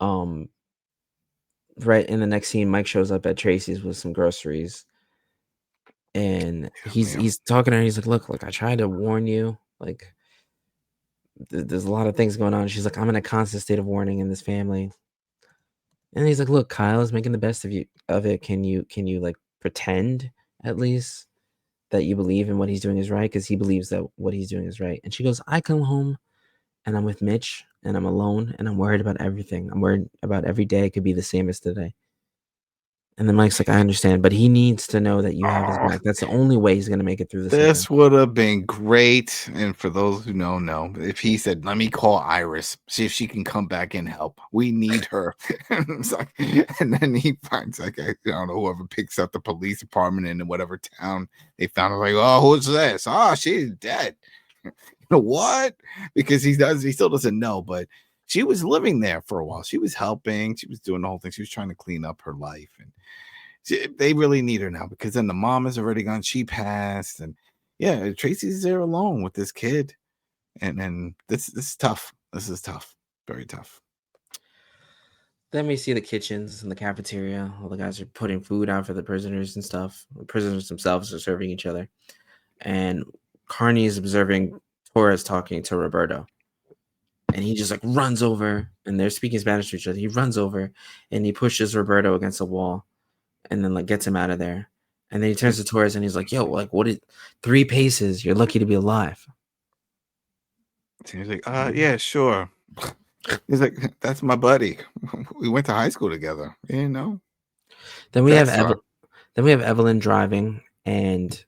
right in the next scene, Mike shows up at Tracy's with some groceries, and he's talking to her. He's like, "Look, I tried to warn you. Like, there's a lot of things going on." She's like, "I'm in a constant state of warning in this family." And he's like, "Look, Kyle is making the best of it. Can you like pretend at least that you believe in what he's doing is right, because he believes that what he's doing is right." And she goes, "I come home and I'm with Mitch and I'm alone and I'm worried about everything. I'm worried about every day could be the same as today." And then Mike's like, "I understand, but he needs to know that you have his back. That's the only way he's going to make it through this." This would have been great. And for those who don't know, if he said, let me call Iris, see if she can come back and help. We need her. And then he finds, like, I don't know, whoever picks up the police department in whatever town they found, like, oh, who's this? Oh, she's dead. What? Because he still doesn't know, but she was living there for a while. She was helping. She was doing the whole thing. She was trying to clean up her life. And they really need her now, because then the mom is already gone. She passed, and yeah, Tracy's there alone with this kid, and this is tough. This is tough, very tough. Then we see the kitchens and the cafeteria. All the guys are putting food out for the prisoners and stuff. The prisoners themselves are serving each other, and Carney is observing Torres talking to Roberto, and he just like runs over, and they're speaking Spanish to each other. He runs over and he pushes Roberto against a wall, and then like gets him out of there. And then he turns to Torres and he's like, "Yo, like, 3 paces? You're lucky to be alive." He's like, yeah, sure. He's like, that's my buddy. We went to high school together, you know. Then we have Evelyn driving, and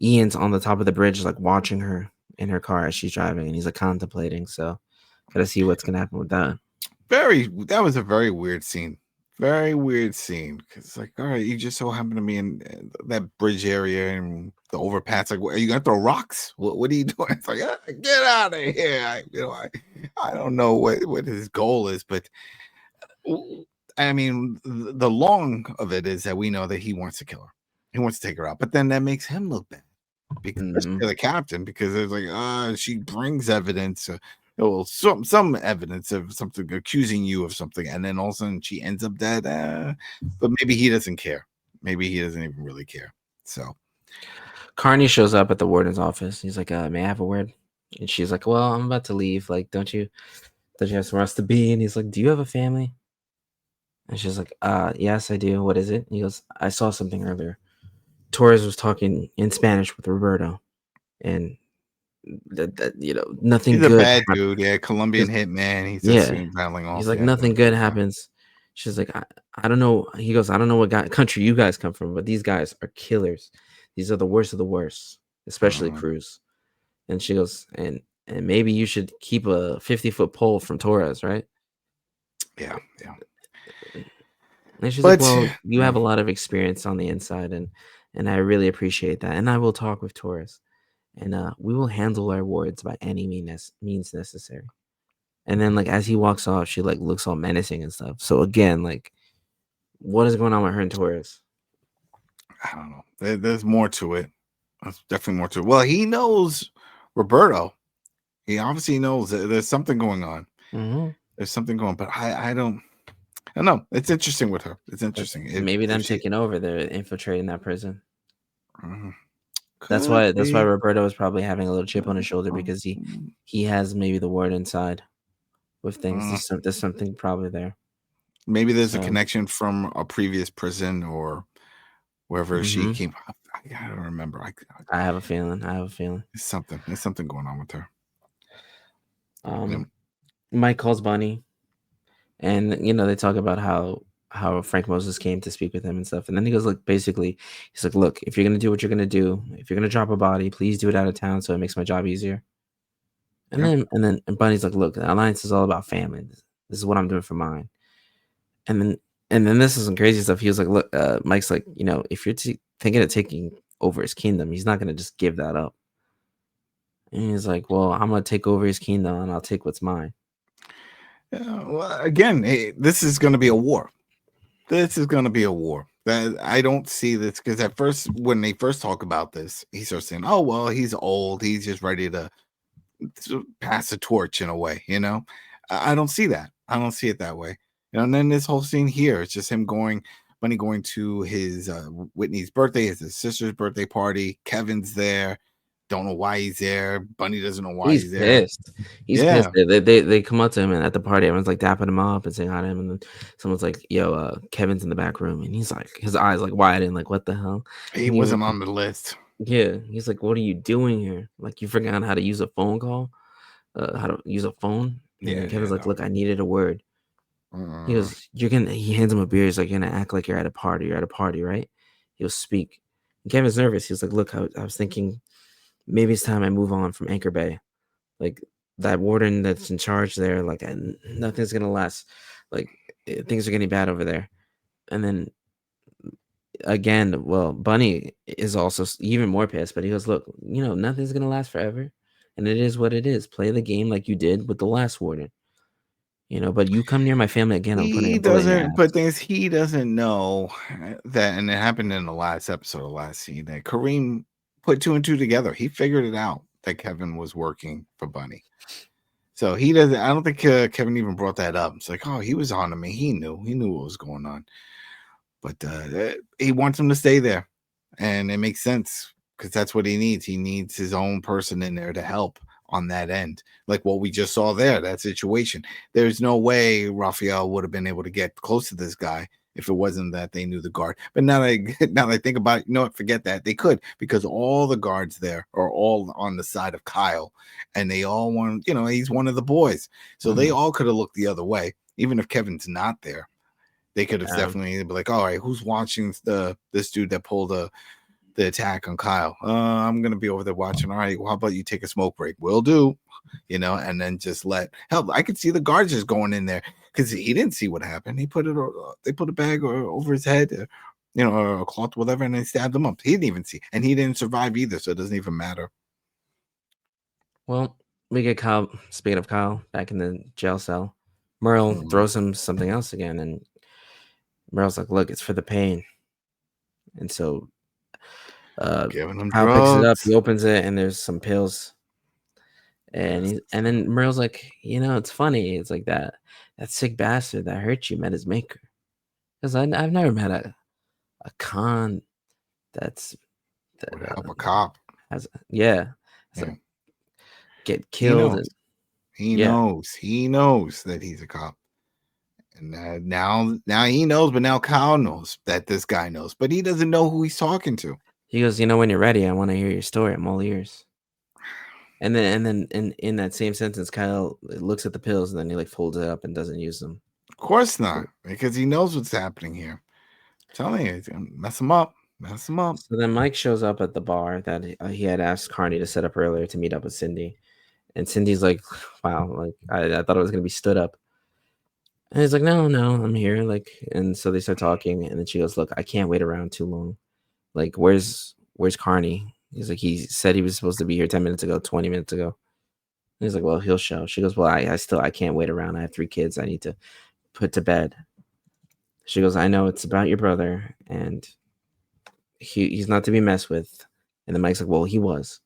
Ian's on the top of the bridge, like watching her in her car as she's driving, and he's like contemplating. So, gotta see what's gonna happen with that. That was a very weird scene. Very weird scene, because like, all right, you just so happen to be in that bridge area and the overpass. Like, are you gonna throw rocks? What are you doing? It's like, get out of here. I don't know what his goal is, but I mean, the long of it is that we know that he wants to kill her. He wants to take her out, but then that makes him look bad, because the captain, because it's like, she brings evidence. Well, some evidence of something, accusing you of something, and then all of a sudden she ends up dead. But maybe he doesn't care. Maybe he doesn't even really care. So Carney shows up at the warden's office. He's like, "May I have a word?" And she's like, "Well, I'm about to leave. Like, don't you have somewhere else to be?" And he's like, "Do you have a family?" And she's like, "Yes, I do. What is it?" And he goes, "I saw something earlier. Torres was talking in Spanish with Roberto, and that nothing he's good." He's a bad dude. Yeah, Colombian hitman. He's just battling off. He's like, nothing good happens. She's like, I don't know. He goes, "I don't know what country you guys come from, but these guys are killers. These are the worst of the worst, especially Cruz." And she goes, and maybe you should keep a 50-foot pole from Torres, right? Yeah. And she's like, "Well, you have a lot of experience on the inside, and I really appreciate that. And I will talk with Torres, and we will handle our wards by any means necessary." And then, like, as he walks off, she like looks all menacing and stuff. So again, like, what is going on with her and Torres? I don't know. There's more to it. There's definitely more to it. Well, he knows Roberto. He obviously knows that there's something going on. Mm-hmm. There's something going, but I don't know. It's interesting with her. It's interesting. Maybe them If she, taking over, they're infiltrating that prison. That's could why be. Roberto is probably having a little chip on his shoulder, because he has maybe the word inside with things. There's something probably there. Maybe there's a connection from a previous prison or wherever she came. I don't remember. I have a feeling. There's something going on with her. Mike calls Bunny, and they talk about how Frank Moses came to speak with him and stuff. And then he goes, look, basically, he's like, look, if you're gonna do what you're gonna do, if you're gonna drop a body, please do it out of town so it makes my job easier. And then Bunny's like, look, the Alliance is all about family. This is what I'm doing for mine. And then this is some crazy stuff. He was like, look, Mike's like, if you're thinking of taking over his kingdom, he's not gonna just give that up. And he's like, well, I'm gonna take over his kingdom and I'll take what's mine. Well, again, this is going to be a war. That I don't see this, because at first, when they first talk about this, he starts saying, "Oh well, he's old. He's just ready to pass the torch in a way." I don't see that. I don't see it that way. And then this whole scene here, it's just Bunny going to his Whitney's birthday, his sister's birthday party. Kevin's there. Don't know why he's there. Bunny doesn't know why he's there. Pissed. He's pissed. They come up to him, and at the party, everyone's like dapping him up and saying hi to him. And then someone's like, "Yo, Kevin's in the back room," and he's like, his eyes like wide and like, "What the hell?" He wasn't on the list. Yeah, he's like, "What are you doing here? Like, you forgot how to use a phone call, how to use a phone?" And Kevin's like, "Look, I needed a word." He goes, He hands him a beer. He's like, "You're gonna act like you're at a party. You're at a party, right?" He goes, "Speak." And Kevin's nervous. He's like, "Look, I was thinking." Maybe it's time I move on from Anchor Bay. Like, that warden that's in charge there, like, nothing's gonna last. Like, things are getting bad over there. And then again, well, Bunny is also even more pissed, but he goes, look, nothing's gonna last forever, and it is what it is. Play the game like you did with the last warden. But you come near my family again, I'm putting a bullet in your ass. But he doesn't know that, and it happened in the last episode of last scene, that Kareem put 2 and 2 together. He figured it out that Kevin was working for Bunny. So he doesn't. I don't think Kevin even brought that up. It's like, oh, he was on to me. He knew what was going on. But he wants him to stay there, and it makes sense, because that's what he needs. He needs his own person in there to help on that end, like what we just saw there. That situation. There's no way Raphael would have been able to get close to this guy if it wasn't that they knew the guard. But now that I think about it, forget that. They could, because all the guards there are all on the side of Kyle, and they all want, he's one of the boys. So they all could have looked the other way. Even if Kevin's not there, they could have definitely be like, all right, who's watching this dude that pulled the attack on Kyle? I'm going to be over there watching. All right, well, how about you take a smoke break? Will do. And then just help. I could see the guards just going in there, because he didn't see what happened. They put a bag over his head, or a cloth, whatever, and they stabbed him up. He didn't even see, and he didn't survive either, so it doesn't even matter. Well, we get Kyle. Speaking of Kyle, back in the jail cell, Merle throws him something else again, and Merle's like, "Look, it's for the pain." And so Kyle picks it up, he opens it, and there's some pills. And then Merle's like, it's funny. It's like that sick bastard that hurt you met his maker. Because I've never met a con that help a cop. Get killed. He knows that he's a cop. And now he knows, but now Kyle knows that this guy knows, but he doesn't know who he's talking to. He goes, when you're ready, I want to hear your story. I'm all ears. And then in that same sentence, Kyle looks at the pills, and then he folds it up and doesn't use them. Of course not, because he knows what's happening here. I'm telling you, he's gonna mess him up. So then Mike shows up at the bar that he had asked Carney to set up earlier to meet up with Cindy. And Cindy's like, wow, I thought it was going to be stood up. And he's like, no, I'm here. And so they start talking, and then she goes, look, I can't wait around too long. Where's Carney? He's like, he said he was supposed to be here 10 minutes ago, 20 minutes ago. And he's like, well, he'll show. She goes, well, I can't wait around. I have 3 kids I need to put to bed. She goes, I know it's about your brother, and he's not to be messed with. And then Mike's like, well, he was.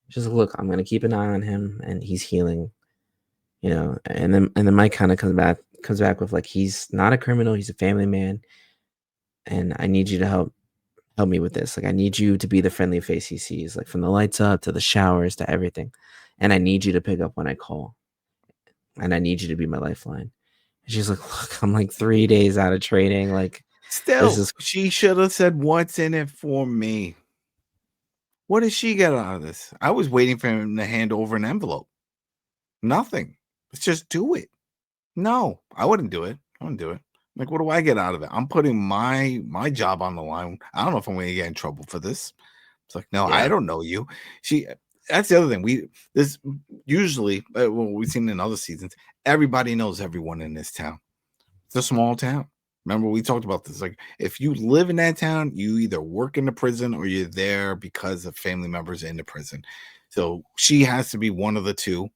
She's like, look, I'm going to keep an eye on him, and he's healing. you know. And then Mike kind of comes back with like, he's not a criminal, he's a family man, and I need you to help me with this. Like, I need you to be the friendly face he sees, like from the lights up to the showers to everything. And I need you to pick up when I call. And I need you to be my lifeline. And she's like, look, I'm like 3 days out of training. Like, Still, this is she should have said, "What's in it for me?" What does she get out of this? I was waiting for him to hand over an envelope. Nothing. Let's just do it. No, I wouldn't do it. I wouldn't do it. Like, what do I get out of it? I'm putting my job on the line. I don't know if I'm going to get in trouble for this. It's like, no, I Yeah. don't know you. That's the other thing. This usually, well, we've seen in other seasons, everybody knows everyone in this town. It's a small town. Remember, we talked about this. Like, if you live in that town, you either work in the prison or you're there because of family members in the prison. So she has to be one of the two,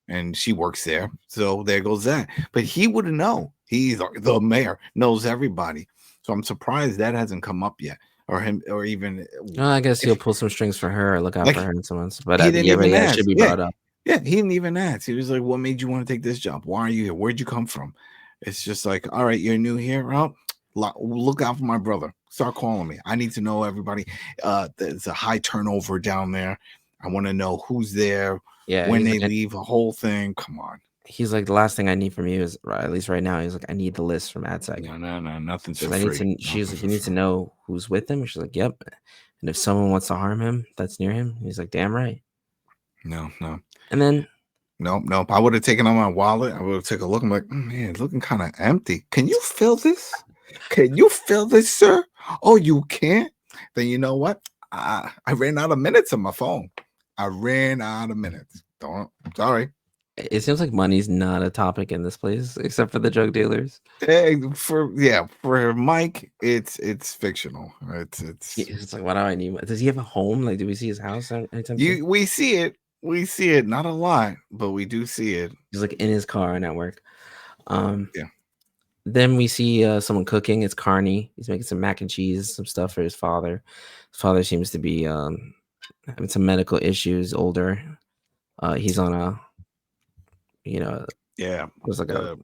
and she works there. So there goes that. But he wouldn't know. He's the mayor, knows everybody. So I'm surprised that hasn't come up yet, or him, or even. Well, I guess he'll pull some strings for her or look out Like, for her in some months. But he didn't even it ask. should be brought up. Yeah, he didn't even ask. He was like, "What made you want to take this job? Why are you here? Where'd you come from?" It's just like, "All right, you're new here. Well, look out for my brother. Start calling me. I need to know everybody. There's a high turnover down there. I want to know who's there, Yeah, when he's they like, leave. A whole thing. Come on." he's like, the last thing I need from you is, at least right now, he's like, I need the list from AdSec. No, nothing's for I need free. to. She's like, you need to know who's with him. She's like, yep. And if someone wants to harm him, that's near him. He's like, damn right. No. And then Nope. I would have taken on my wallet. I would have taken a look. I'm like, man, it's looking kind of empty. Can you fill this? Can you fill this, sir? Oh, you can't? Then you know what? I ran out of minutes on my phone. I ran out of minutes. Sorry. it seems like money's not a topic in this place, except for the drug dealers. For Mike, it's fictional. It's like, why do I need? Does he have a home? Like, do we see his house anytime soon? We see it. We see it. Not a lot, but we do see it. He's like in his car and at work. Yeah. Then we see someone cooking. It's Carney. He's making some mac and cheese, some stuff for his father. His father seems to be having some medical issues. Older. He's on a, it was like a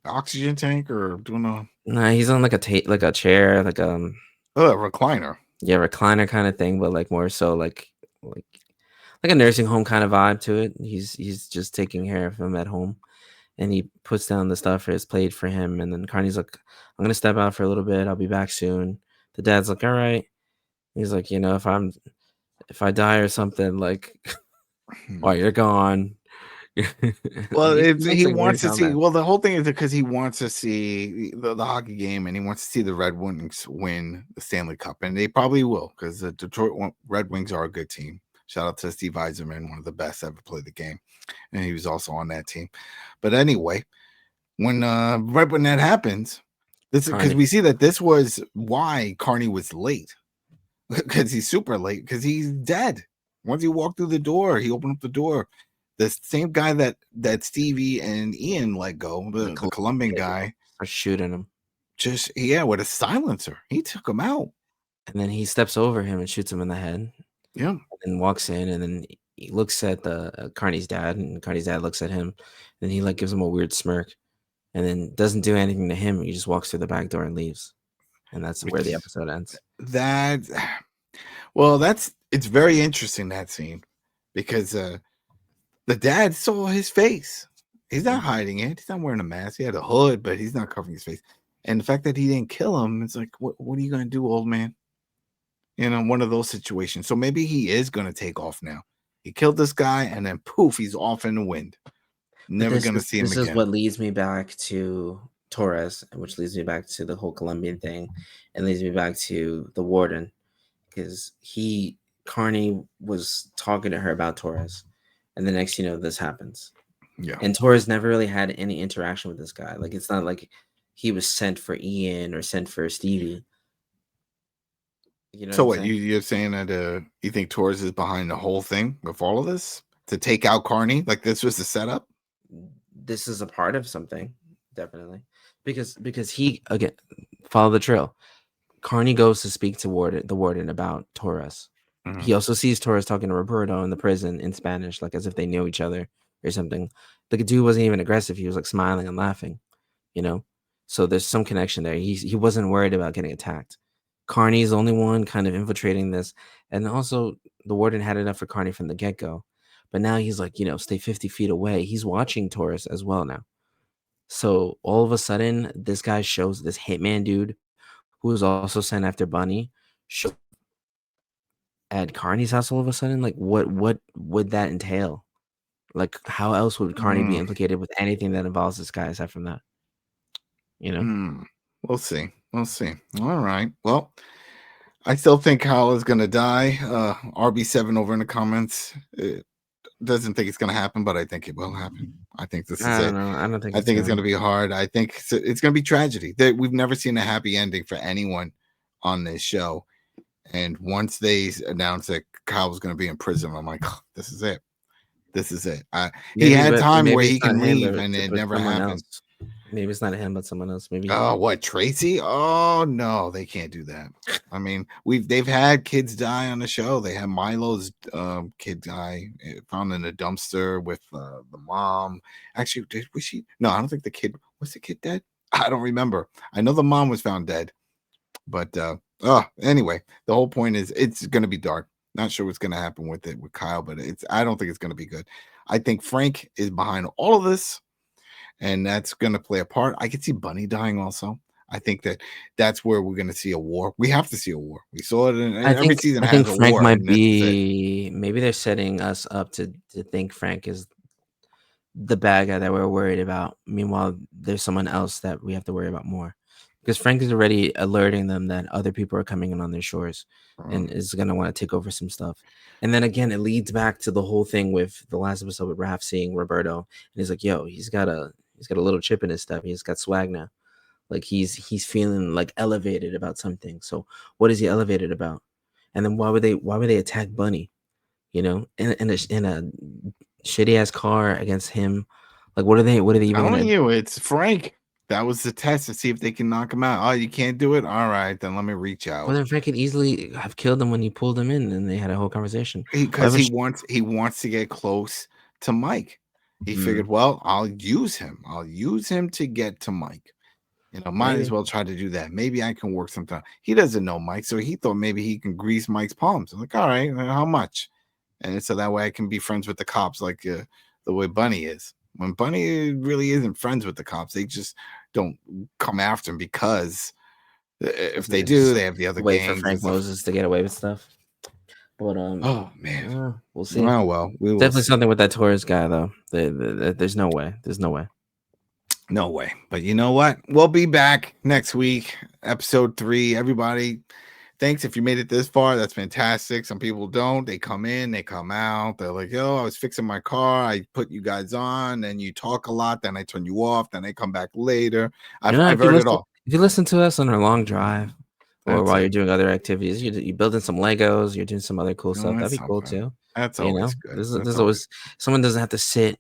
oxygen tank or doing a. Nah, he's on like a chair, like a recliner. Yeah, recliner kind of thing, but like more so like a nursing home kind of vibe to it. He's just taking care of him at home. And he puts down the stuff for his plate for him. And then Carney's like, I'm going to step out for a little bit. I'll be back soon. The dad's like, all right. He's like, if I die or something, like, while you're gone. Well, he wants to see. Well, the whole thing is because he wants to see the hockey game, and he wants to see the Red Wings win the Stanley Cup, and they probably will because the Detroit Red Wings are a good team. Shout out to Steve Yzerman, one of the best ever played the game, and he was also on that team. But anyway, right when that happens, this is because we see that this was why Carney was late, because he's super late because he's dead. Once he walked through the door, he opened up the door. The same guy that Stevie and Ian let go, the Colombian guy, are shooting him. With a silencer. He took him out. And then he steps over him and shoots him in the head. Yeah. And walks in, and then he looks at the Carney's dad, and Carney's dad looks at him, and he like gives him a weird smirk, and then doesn't do anything to him. He just walks through the back door and leaves. And that's where the episode ends. It's very interesting, that scene, because the dad saw his face. He's not hiding it. He's not wearing a mask. He had a hood, but he's not covering his face. And the fact that he didn't kill him, it's like, what are you going to do, old man? One of those situations. So maybe he is going to take off now. He killed this guy, and then poof, he's off in the wind. Never going to see him again. This is what leads me back to Torres, which leads me back to the whole Colombian thing, and leads me back to the warden, because Carney was talking to her about Torres. And the next, this happens. Yeah. And Torres never really had any interaction with this guy. Like, it's not like he was sent for Ian or sent for Stevie. So what you're saying that you think Torres is behind the whole thing with all of this to take out Carney? Like, this was the setup? This is a part of something, definitely. Because he, again, follow the trail. Carney goes to speak to the warden about Torres. Mm-hmm. He also sees Torres talking to Roberto in the prison in Spanish, like as if they knew each other, or something. The dude wasn't even aggressive. He was like smiling and laughing, you know? So there's some connection there. He wasn't worried about getting attacked. Carney's the only one kind of infiltrating this. And also the warden had enough for Carney from the get-go. But now he's like, stay 50 feet away. He's watching Taurus as well now. So all of a sudden, this guy shows this hitman dude who was also sent after Bunny show at Carney's house all of a sudden. Like, what would that entail? Like, how else would Carney be implicated with anything that involves this guy aside from that? We'll see. All right. Well, I still think Kyle is going to die. RB7 over in the comments doesn't think it's going to happen, but I think it will happen. I think this is I don't know. I don't think. I think it's going to be hard. I think it's going to be tragedy. We've never seen a happy ending for anyone on this show. And once they announced that Kyle was going to be in prison, I'm like, oh, this is it. He had time where he can leave, and it never happened. Maybe it's not him, but someone else. Maybe. Oh, what, Tracy? Oh no, they can't do that. I mean, they've had kids die on the show. They had Milo's kid die found in a dumpster with the mom. Actually, was she? No, I don't think the kid was the kid dead. I don't remember. I know the mom was found dead, but anyway, the whole point is it's going to be dark. Not sure what's going to happen with Kyle, but I don't think it's going to be good. I think Frank is behind all of this. And that's going to play a part. I could see Bunny dying also. I think that's where we're going to see a war. We have to see a war. We saw it in every season. I think Frank might be. Maybe they're setting us up to think Frank is the bad guy that we're worried about. Meanwhile, there's someone else that we have to worry about more. Because Frank is already alerting them that other people are coming in on their shores and is going to want to take over some stuff. And then again, it leads back to the whole thing with the last episode with Raph seeing Roberto. And he's like, yo, he's got a little chip in his step. He's got swag now. Like he's feeling like elevated about something. So what is he elevated about? And then why would they attack Bunny? In a shitty ass car against him. Like what are they even telling you? It's Frank. That was the test to see if they can knock him out. Oh, you can't do it? All right, then let me reach out. Well, then Frank could easily have killed him when he pulled him in and they had a whole conversation. Because he wants to get close to Mike. He figured, well, I'll use him. I'll use him to get to Mike. Might as well try to do that. Maybe I can work something out. He doesn't know Mike, so he thought maybe he can grease Mike's palms. I'm like, all right, how much? And so that way I can be friends with the cops like the way Bunny is. When Bunny really isn't friends with the cops, they just don't come after him because if they do, they have the other wait gangs. For Frank Moses to get away with stuff. But oh man, we'll see. Oh well, definitely something with that Taurus guy though. There's no way. No way. But you know what? We'll be back next week, episode 3. Everybody, thanks if you made it this far. That's fantastic. Some people don't. They come in, they come out. They're like, yo, I was fixing my car. I put you guys on, and you talk a lot. Then I turn you off. Then I come back later. I've heard it all. If you listen to us on our long drive or while you're doing other activities, you're building some Legos, you're doing some other cool stuff. That'd be cool too. That's always good. There's always someone doesn't have to sit,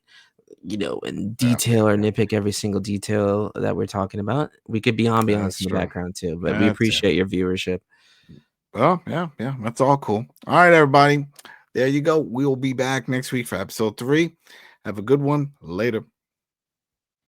in detail or nitpick every single detail that we're talking about. We could be ambiance in the background too, but we appreciate your viewership. Well, yeah, that's all cool. All right, everybody. There you go. We will be back next week for episode 3. Have a good one. Later.